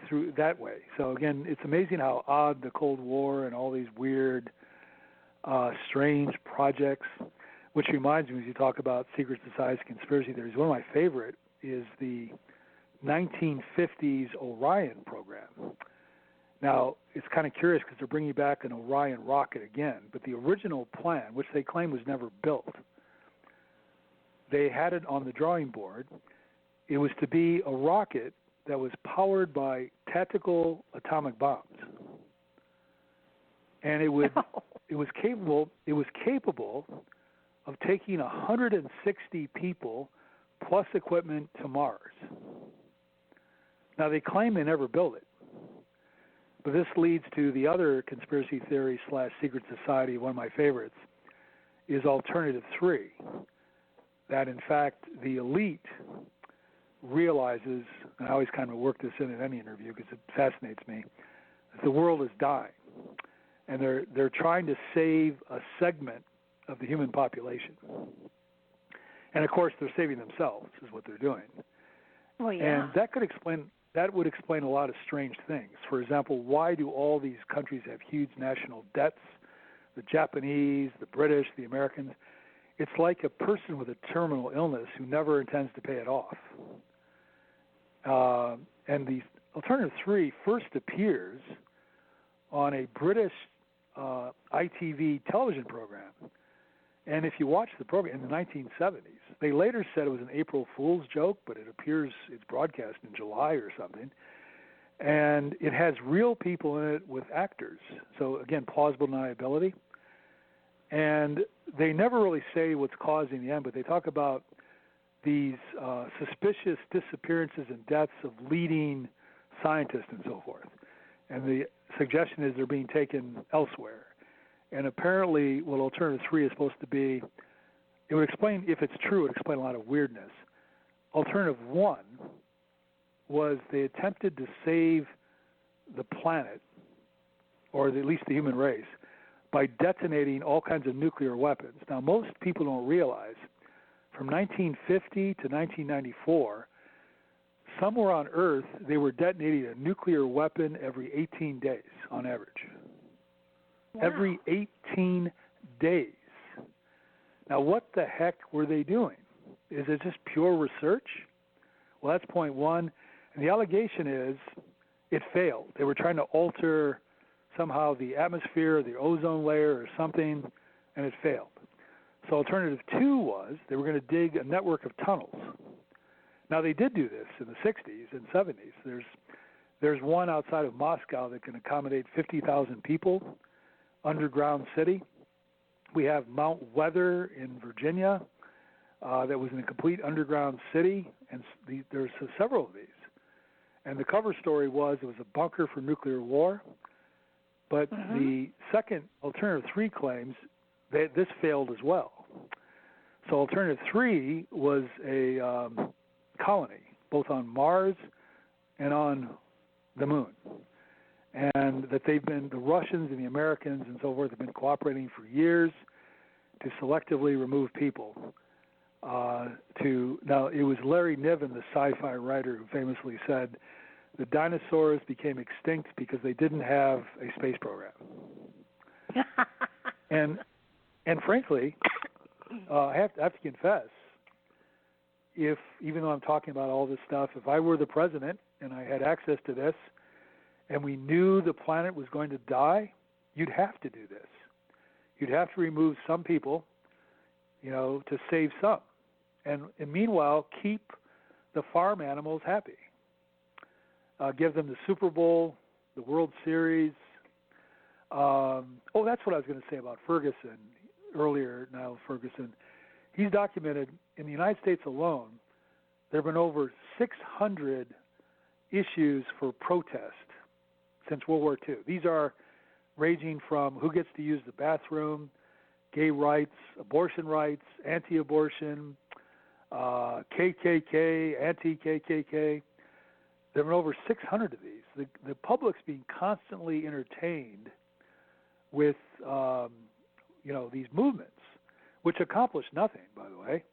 through that way. So again, it's amazing how odd the Cold War and all these weird, strange projects, which reminds me, as you talk about secret societies, conspiracy theories, one of my favorite is the 1950s Orion program. Now, it's kind of curious because they're bringing back an Orion rocket again, but the original plan, which they claim was never built, they had it on the drawing board. It was to be a rocket that was powered by tactical atomic bombs. And it was capable of taking 160 people plus equipment to Mars. Now, they claim they never built it. But this leads to the other conspiracy theory / secret society, one of my favorites, is Alternative 3. That, in fact, the elite realizes, and I always kind of work this in any interview because it fascinates me, that the world is dying. And they're trying to save a segment of the human population. And, of course, they're saving themselves is what they're doing. Well, yeah. And that could explain that would explain a lot of strange things. For example, why do all these countries have huge national debts? The Japanese, the British, the Americans. It's like a person with a terminal illness who never intends to pay it off. And the alternative 3 first appears on a British ITV television program. And if you watch the program in the 1970s, they later said it was an April Fool's joke, but it appears it's broadcast in July or something. And it has real people in it with actors. So, again, plausible deniability. And they never really say what's causing the end, but they talk about these suspicious disappearances and deaths of leading scientists and so forth. And the suggestion is they're being taken elsewhere. And apparently what alternative 3 is supposed to be, it would explain, if it's true, it would explain a lot of weirdness. Alternative 1 was they attempted to save the planet, or at least the human race, by detonating all kinds of nuclear weapons. Now, most people don't realize, from 1950 to 1994, somewhere on Earth, they were detonating a nuclear weapon every 18 days on average. Wow. Every 18 days. Now, what the heck were they doing? Is it just pure research? Well, that's point one. And the allegation is it failed. They were trying to alter somehow the atmosphere, the ozone layer or something, and it failed. So alternative 2 was they were going to dig a network of tunnels. Now, they did do this in the 60s and 70s. There's one outside of Moscow that can accommodate 50,000 people, underground city. We have Mount Weather in Virginia that was in a complete underground city, and there's several of these. And the cover story was it was a bunker for nuclear war. But the second alternative 3 claims that this failed as well. So alternative 3 was a colony, both on Mars and on the moon. And that the Russians and the Americans and so forth have been cooperating for years to selectively remove people. Now, it was Larry Niven, the sci-fi writer, who famously said, the dinosaurs became extinct because they didn't have a space program. and frankly, I have to confess, even though I'm talking about all this stuff, if I were the president and I had access to this and we knew the planet was going to die, you'd have to do this. You'd have to remove some people, to save some. And meanwhile, keep the farm animals happy. Give them the Super Bowl, the World Series. That's what I was going to say about Ferguson earlier, Niall Ferguson. He's documented in the United States alone, there have been over 600 issues for protest since World War II. These are ranging from who gets to use the bathroom, gay rights, abortion rights, anti-abortion, KKK, anti-KKK. There have been over 600 of these. The public's being constantly entertained with, these movements, which accomplish nothing, by the way.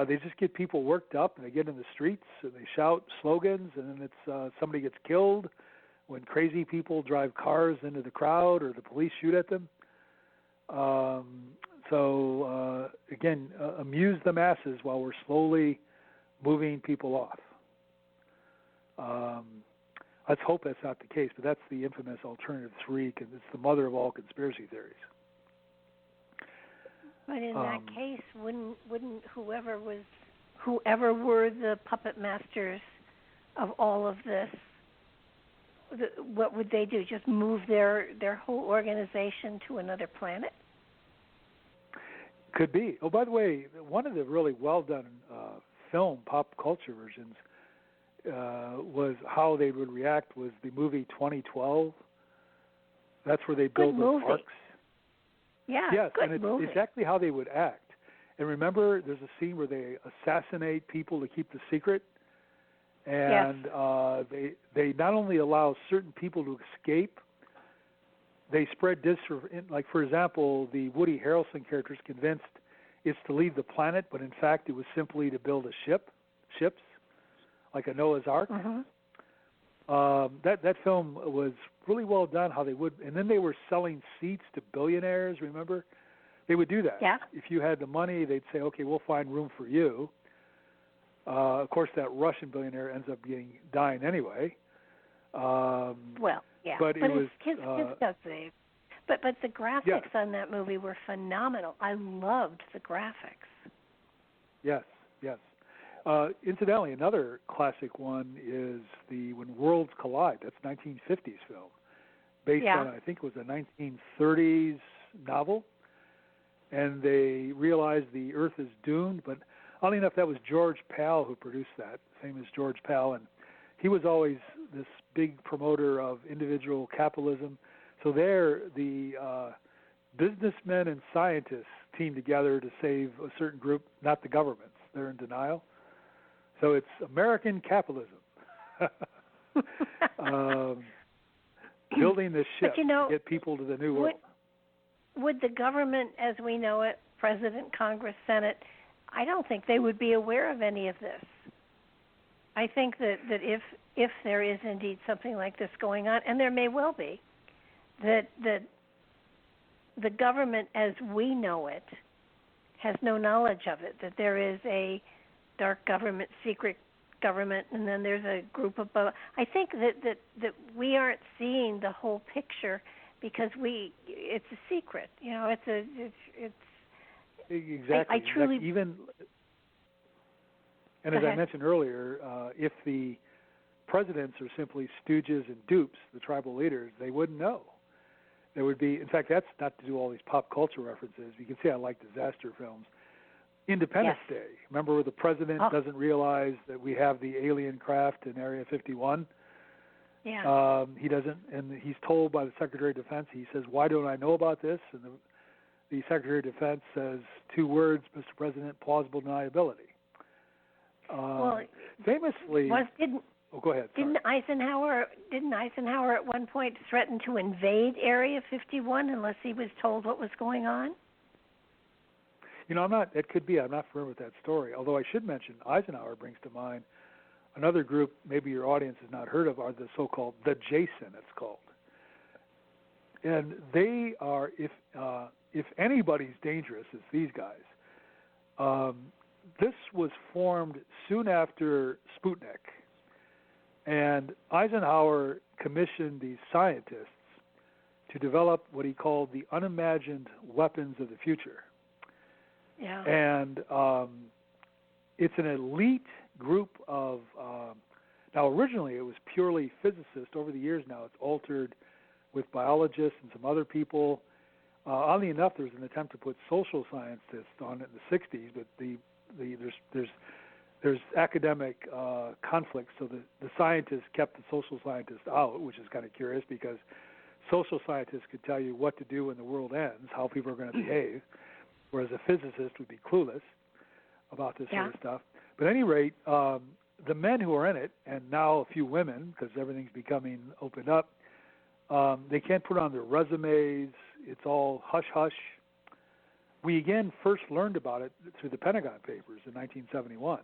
They just get people worked up, and they get in the streets, and they shout slogans, and then it's somebody gets killed when crazy people drive cars into the crowd or the police shoot at them. Again, amuse the masses while we're slowly moving people off. Let's hope that's not the case, but that's the infamous alternative 3, because it's the mother of all conspiracy theories. But in that case, wouldn't whoever were the puppet masters of all of this, what would they do? Just move their whole organization to another planet? Could be. Oh, by the way, one of the really well done film pop culture versions was how they would react was the movie 2012. That's where they build the parks. Yeah, yes, good and it's movie. exactly how they would act. And remember, there's a scene where they assassinate people to keep the secret, and they not only allow certain people to escape, they spread like for example, the Woody Harrelson character is convinced it's to leave the planet, but in fact it was simply to build ships, like a Noah's Ark. That film was really well done. How they would, and then they were selling seats to billionaires. Remember, they would do that. Yeah. If you had the money, they'd say, "Okay, we'll find room for you." Of course, that Russian billionaire ends up dying anyway. Well, yeah, but it was his got saved. But the graphics on that movie were phenomenal. I loved the graphics. Yes. Incidentally, another classic one is the When Worlds Collide. That's 1950s film, based on, I think it was a 1930s novel. And they realized the Earth is doomed. But oddly enough, that was George Pal who produced that, famous George Pal. And he was always this big promoter of individual capitalism. So there, the businessmen and scientists team together to save a certain group, not the governments. They're in denial. So it's American capitalism. Building this ship to get people to the new world. Would the government, as we know it, President, Congress, Senate, I don't think they would be aware of any of this. I think that if there is indeed something like this going on, and there may well be, that the government as we know it has no knowledge of it, that there is a dark government, secret government, and then there's a group of both. I think that we aren't seeing the whole picture because it's a secret. You know, it's exactly. I truly even. And as I mentioned earlier, if the presidents are simply stooges and dupes, the tribal leaders, they wouldn't know. There would be, in fact, that's not to do all these pop culture references. You can see I like disaster films. Independence Day. Remember where the president doesn't realize that we have the alien craft in Area 51? Yeah. He doesn't, and he's told by the Secretary of Defense, he says, "Why don't I know about this?" And the Secretary of Defense says 2 words, "Mr. President, plausible deniability." Famously... go ahead. Didn't Eisenhower at one point threaten to invade Area 51 unless he was told what was going on? You know, it could be, I'm not familiar with that story. Although I should mention, Eisenhower brings to mind another group maybe your audience has not heard of, are the so-called the Jason, it's called. And they are, if anybody's dangerous, it's these guys. This was formed soon after Sputnik. And Eisenhower commissioned these scientists to develop what he called the unimagined weapons of the future. Yeah. And it's an elite group of, now originally it was purely physicists. Over the years now it's altered with biologists and some other people. Oddly enough, there was an attempt to put social scientists on it in the 60s, but there's academic conflict, so the scientists kept the social scientists out, which is kind of curious because social scientists could tell you what to do when the world ends, how people are going to behave, whereas a physicist would be clueless about this sort of stuff. But at any rate, the men who are in it, and now a few women, because everything's becoming opened up, they can't put on their resumes. It's all hush-hush. We again first learned about it through the Pentagon Papers in 1971.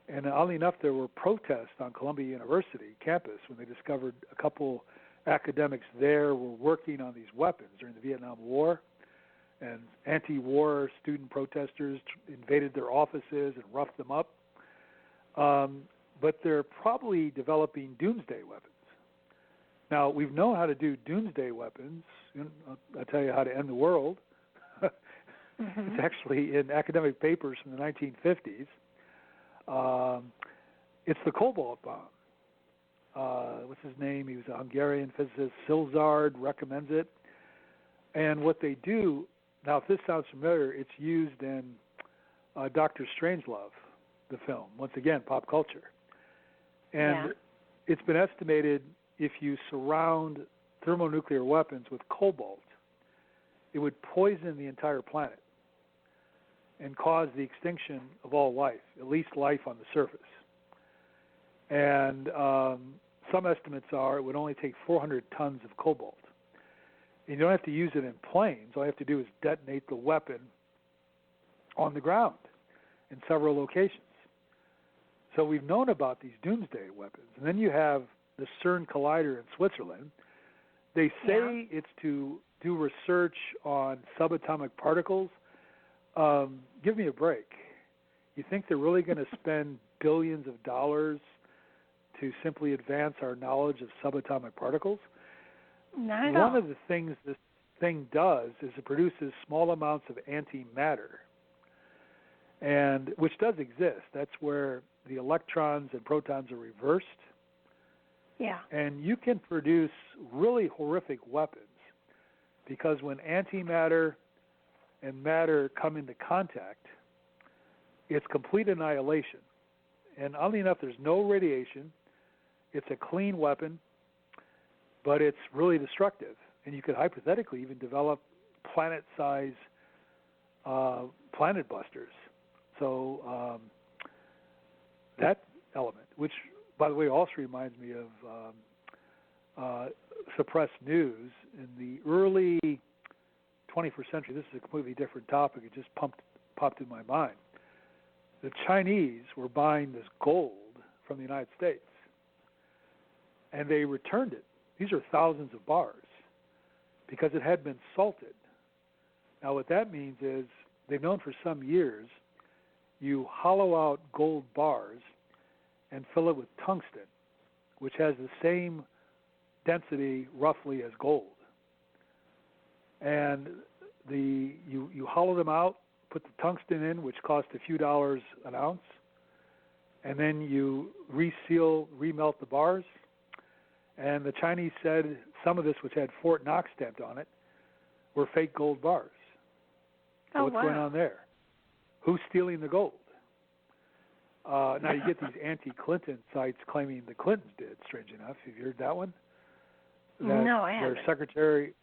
And oddly enough, there were protests on Columbia University campus when they discovered a couple academics there were working on these weapons during the Vietnam War. And anti-war student protesters invaded their offices and roughed them up. But they're probably developing doomsday weapons. Now, we've known how to do doomsday weapons. I'll tell you how to end the world. It's actually in academic papers from the 1950s. It's the Cobalt Bomb. What's his name? He was a Hungarian physicist. Silzard recommends it. And what they do, now if this sounds familiar, it's used in Dr. Strangelove, the film. Once again, pop culture. And it's been estimated if you surround thermonuclear weapons with cobalt, it would poison the entire planet and cause the extinction of all life, at least life on the surface. And some estimates are it would only take 400 tons of cobalt. And you don't have to use it in planes. All you have to do is detonate the weapon on the ground in several locations. So we've known about these doomsday weapons. And then you have the Cern Collider in Switzerland. They say it's to do research on subatomic particles. Give me a break. You think they're really going to spend billions of dollars to simply advance our knowledge of subatomic particles? Not at all. One of the things this thing does is it produces small amounts of antimatter, and which does exist. That's where the electrons and protons are reversed. Yeah. And you can produce really horrific weapons because when antimatter and matter come into contact, it's complete annihilation. And oddly enough, there's no radiation. It's a clean weapon, but it's really destructive. And you could hypothetically even develop planet-size planet busters. So that element, which, by the way, also reminds me of suppressed news. In the early 21st century, this is a completely different topic. It just popped in my mind. The Chinese were buying this gold from the United States, and they returned it. These are thousands of bars because it had been salted. Now, what that means is they've known for some years you hollow out gold bars and fill it with tungsten, which has the same density roughly as gold. And you hollow them out, put the tungsten in, which costs a few dollars an ounce, and then you remelt the bars. And the Chinese said some of this, which had Fort Knox stamped on it, were fake gold bars. So what's going on there? Who's stealing the gold? Now you get these anti-Clinton sites claiming the Clintons did, strange enough. Have you heard that one? No, I haven't. Their secretary,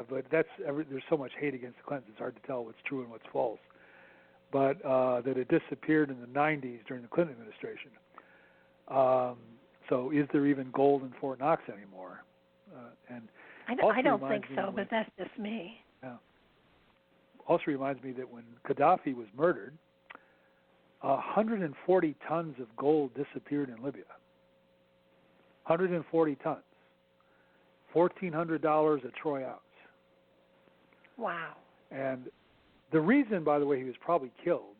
but there's so much hate against the Clintons, it's hard to tell what's true and what's false. But that it disappeared in the 90s during the Clinton administration. So is there even gold in Fort Knox anymore? And I don't think so, but that's just me. Yeah. Also reminds me that when Gaddafi was murdered, 140 tons of gold disappeared in Libya. 140 tons. $1,400 a troy ounce. Wow. And the reason, by the way, he was probably killed,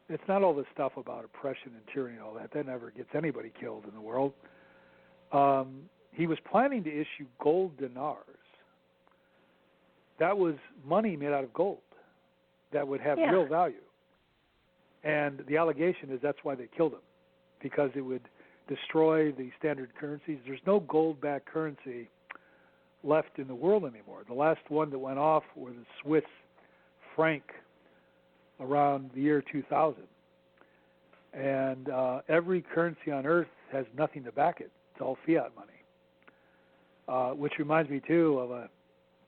it's not all this stuff about oppression and tyranny and all that. That never gets anybody killed in the world. He was planning to issue gold dinars. That was money made out of gold that would have real value. And the allegation is that's why they killed him, because it would destroy the standard currencies. There's no gold-backed currency left in the world anymore. The last one that went off was the Swiss franc around the year 2000. And every currency on earth has nothing to back it. It's all fiat money, which reminds me, too, of a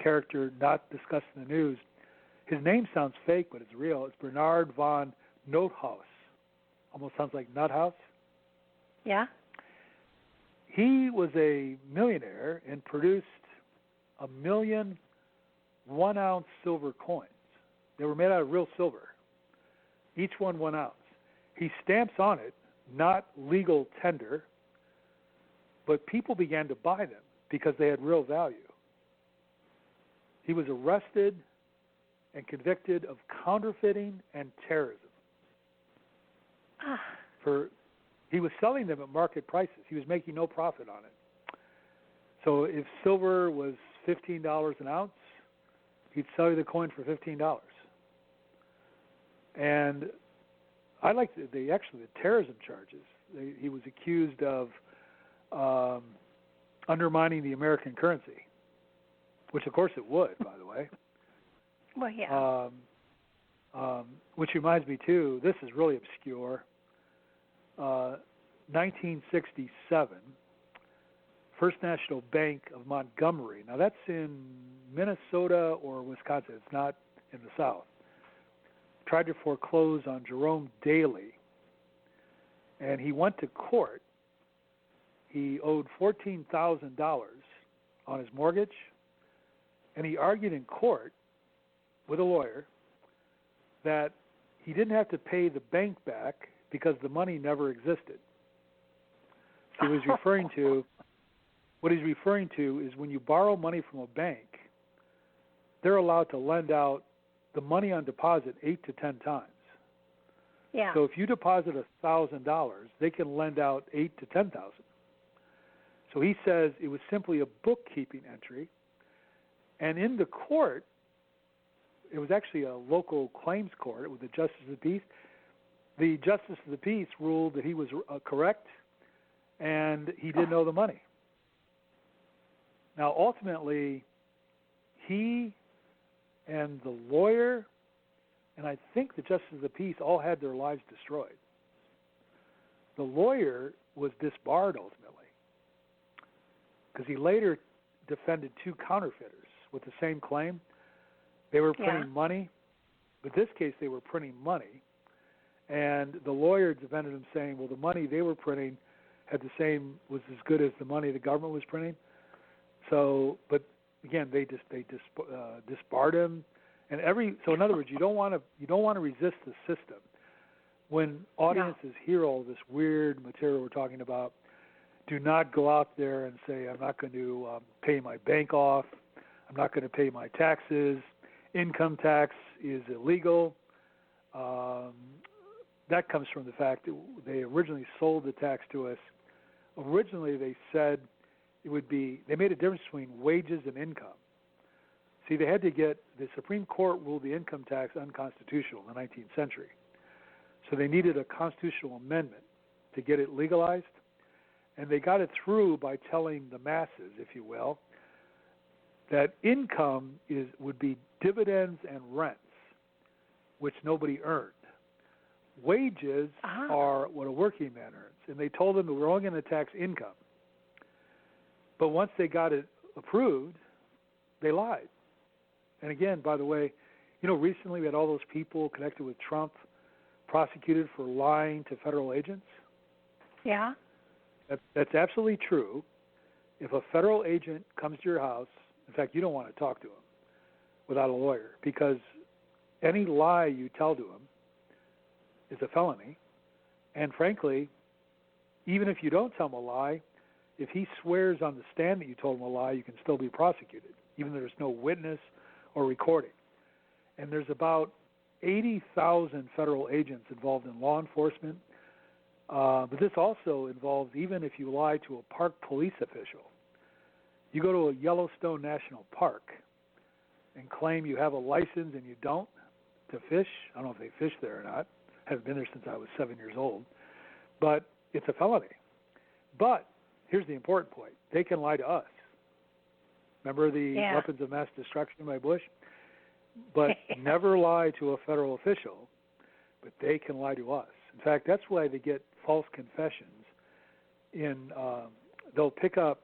character not discussed in the news. His name sounds fake, but it's real. It's Bernard von Nothaus. Almost sounds like Nuthouse. Yeah? He was a millionaire and produced 1 million 1-ounce silver coins. They were made out of real silver, each one 1 ounce. He stamps on it, not legal tender, but people began to buy them because they had real value. He was arrested and convicted of counterfeiting and terrorism. He was selling them at market prices. He was making no profit on it. So if silver was $15 an ounce, he'd sell you the coin for $15. And I like the terrorism charges. He was accused of undermining the American currency, which of course it would, by the way. Well, yeah. Which reminds me, too, this is really obscure. 1967, First National Bank of Montgomery. Now, that's in Minnesota or Wisconsin. It's not in the South. Tried to foreclose on Jerome Daley, and he went to court. He owed $14,000 on his mortgage, and he argued in court with a lawyer that he didn't have to pay the bank back because the money never existed. See, what he's referring to is when you borrow money from a bank, they're allowed to lend out the money on deposit 8 to 10 times. Yeah. So if you deposit $1,000, they can lend out 8 to 10,000. So he says it was simply a bookkeeping entry, and in the court, it was actually a local claims court. It was the Justice of the Peace. The Justice of the Peace ruled that he was correct, and he didn't owe the money. Now, ultimately, he and the lawyer, and I think the Justice of the Peace all had their lives destroyed. The lawyer was disbarred ultimately because he later defended 2 counterfeiters with the same claim. They were printing money, but this case they were printing money, and the lawyer defended them saying, well, the money they were printing was as good as the money the government was printing. So, but again, they disbarred him, and so in other words, you don't want to resist the system. When audiences hear all this weird material we're talking about, do not go out there and say, I'm not going to pay my bank off, I'm not going to pay my taxes, income tax is illegal. That comes from the fact that they originally sold the tax to us. Originally, they said they made a difference between wages and income. See, the Supreme Court ruled the income tax unconstitutional in the 19th century. So they needed a constitutional amendment to get it legalized. And they got it through by telling the masses, if you will, that income would be dividends and rents, which nobody earned. Wages are what a working man earns. And they told them that we're only going to tax income. But once they got it approved, they lied. And again, by the way, recently we had all those people connected with Trump prosecuted for lying to federal agents. Yeah. That's absolutely true. If a federal agent comes to your house, in fact, you don't want to talk to him without a lawyer, because any lie you tell to him is a felony. And frankly, even if you don't tell him a lie, if he swears on the stand that you told him a lie, you can still be prosecuted, even though there's no witness or recording. And there's about 80,000 federal agents involved in law enforcement. But this also involves, even if you lie to a park police official, you go to a Yellowstone National Park and claim you have a license and you don't to fish. I don't know if they fish there or not. I haven't been there since I was 7 years old. But it's a felony. But here's the important point. They can lie to us. Remember the weapons of mass destruction by Bush? But never lie to a federal official, but they can lie to us. In fact, that's why they get false confessions. They'll pick up,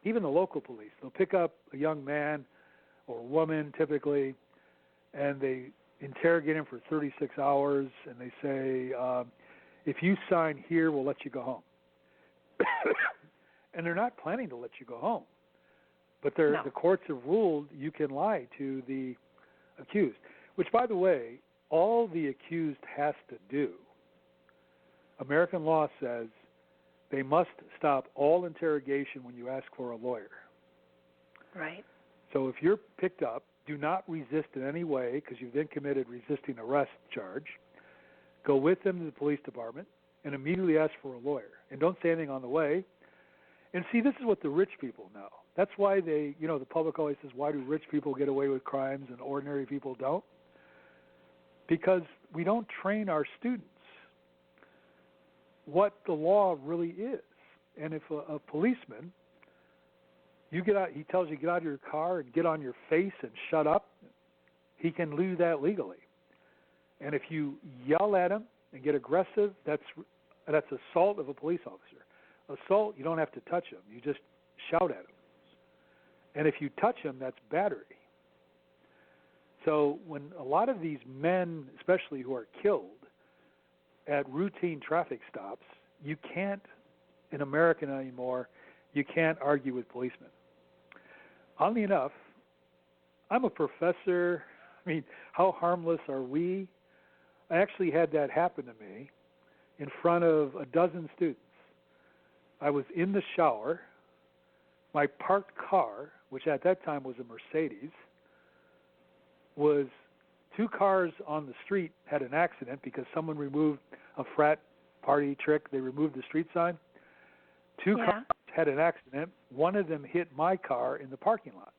even the local police, they'll pick up a young man or woman typically, and they interrogate him for 36 hours, and they say, if you sign here, we'll let you go home. And they're not planning to let you go home. But the courts have ruled you can lie to the accused, which, by the way, all the accused has to do. American law says they must stop all interrogation when you ask for a lawyer. Right. So if you're picked up, do not resist in any way, because you've then committed resisting arrest charge. Go with them to the police department and immediately ask for a lawyer. And don't say anything on the way. And see, this is what the rich people know. That's why the public always says, why do rich people get away with crimes and ordinary people don't? Because we don't train our students what the law really is. And if a policeman, he tells you get out of your car and get on your face and shut up, he can do that legally. And if you yell at him and get aggressive, that's assault of a police officer. Assault, you don't have to touch him. You just shout at him. And if you touch him, that's battery. So when a lot of these men, especially who are killed at routine traffic stops, you can't, in America anymore, you can't argue with policemen. Oddly enough, I'm a professor. I mean, how harmless are we? I actually had that happen to me in front of a dozen students. I was in the shower. My parked car, which at that time was a Mercedes, was 2 cars on the street had an accident because someone removed a frat party trick. They removed the street sign. 2 cars had an accident. One of them hit my car in the parking lot.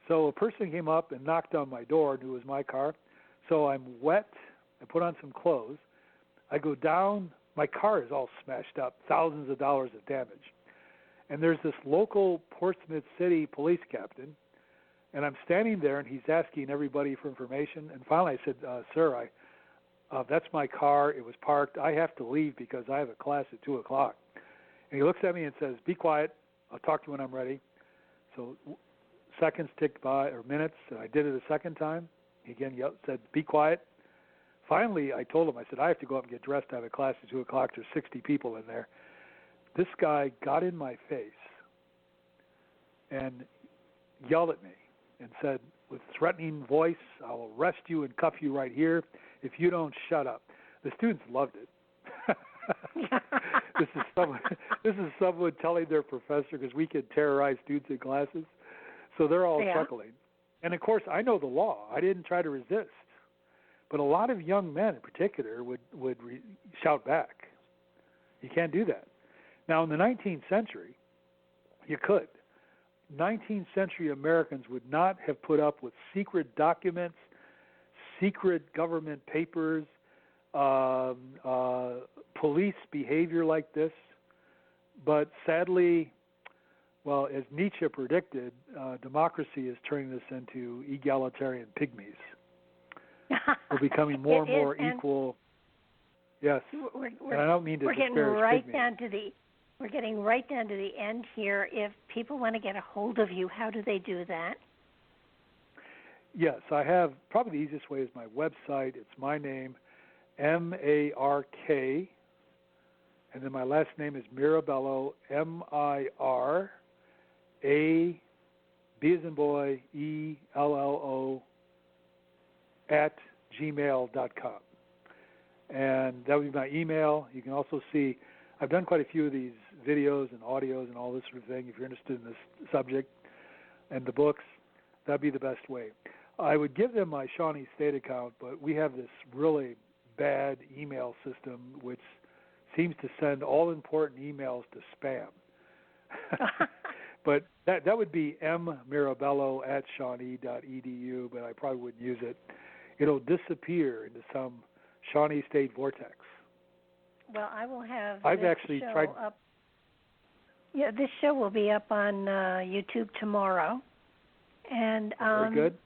So a person came up and knocked on my door, knew it was my car. So I'm wet. I put on some clothes. I go down. My car is all smashed up, thousands of dollars of damage. And there's this local Portsmouth City police captain, and I'm standing there, and he's asking everybody for information. And finally I said, sir, that's my car. It was parked. I have to leave because I have a class at 2 o'clock. And he looks at me and says, be quiet. I'll talk to you when I'm ready. So seconds ticked by, or minutes, and I did it a second time. He again said, be quiet. Finally, I told him, I said, I have to go up and get dressed. I have a class at 2 o'clock. There's 60 people in there. This guy got in my face and yelled at me and said, with threatening voice, I will arrest you and cuff you right here if you don't shut up. The students loved it. This is someone telling their professor, because we can terrorize students in classes. So they're all chuckling. And, of course, I know the law. I didn't try to resist. But a lot of young men in particular would shout back. You can't do that. Now, in the 19th century, you could. 19th century Americans would not have put up with secret documents, secret government papers, police behavior like this. But sadly, well, as Nietzsche predicted, democracy is turning this into egalitarian pygmies. We're becoming more and more equal. Yes, and I don't mean to disparage pygmies. We're getting right down to the end here. If people want to get a hold of you, how do they do that? Yes, I have, probably the easiest way is my website. It's my name, M-A-R-K, and then my last name is Mirabello, M-I-R-A, B as in boy, E-L-L-O, at gmail.com. And that would be my email. You can also see, I've done quite a few of these videos and audios and all this sort of thing. If you're interested in this subject and the books, that'd be the best way. I would give them my Shawnee State account, but we have this really bad email system which seems to send all important emails to spam. But that would be mmirabello@shawnee.edu, but I probably wouldn't use it. It'll disappear into some Shawnee State vortex. Well, I will have I've actually tried up. Yeah, this show will be up on YouTube tomorrow. And very good.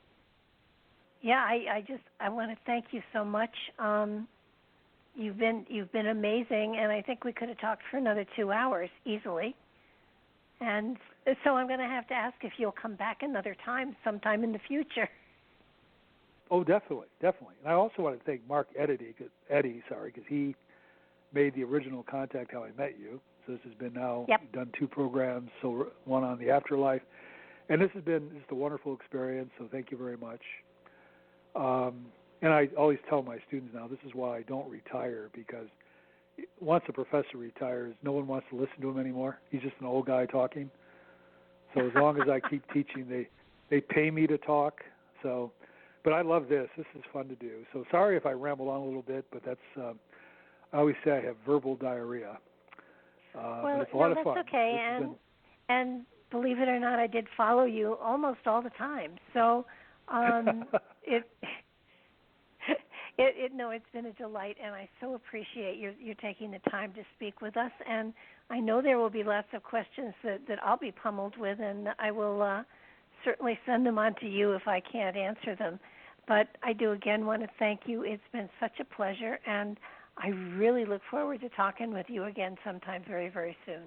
Yeah, I want to thank you so much. You've been amazing, and I think we could have talked for another 2 hours easily. And so I'm going to have to ask if you'll come back another time, sometime in the future. Oh, definitely. And I also want to thank Mark Eddie, because he made the original contact how I met you. So this has been now done 2 programs, so one on the afterlife. And this has been just a wonderful experience, so thank you very much. And I always tell my students now, this is why I don't retire, because once a professor retires, no one wants to listen to him anymore. He's just an old guy talking. So as long as I keep teaching, they pay me to talk. So, but I love this. This is fun to do. So sorry if I ramble on a little bit, but that's I always say I have verbal diarrhea. But it's a lot of fun. That's okay. And believe it or not, I did follow you almost all the time. So it's been a delight, and I so appreciate you taking the time to speak with us. And I know there will be lots of questions that I'll be pummeled with, and I will certainly send them on to you if I can't answer them. But I do again want to thank you. It's been such a pleasure, and I really look forward to talking with you again sometime very, very soon.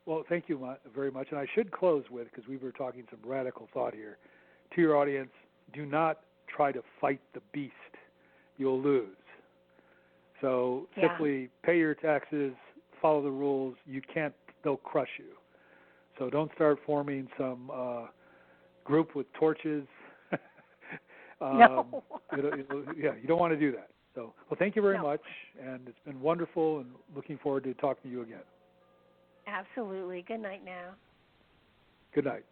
Well, thank you very much. And I should close with, because we were talking some radical thought here, to your audience, do not try to fight the beast. You'll lose. So simply pay your taxes, follow the rules. They'll crush you. So don't start forming some group with torches. No. You don't want to do that. So, well, thank you very much, and it's been wonderful, and looking forward to talking to you again. Absolutely. Good night now. Good night.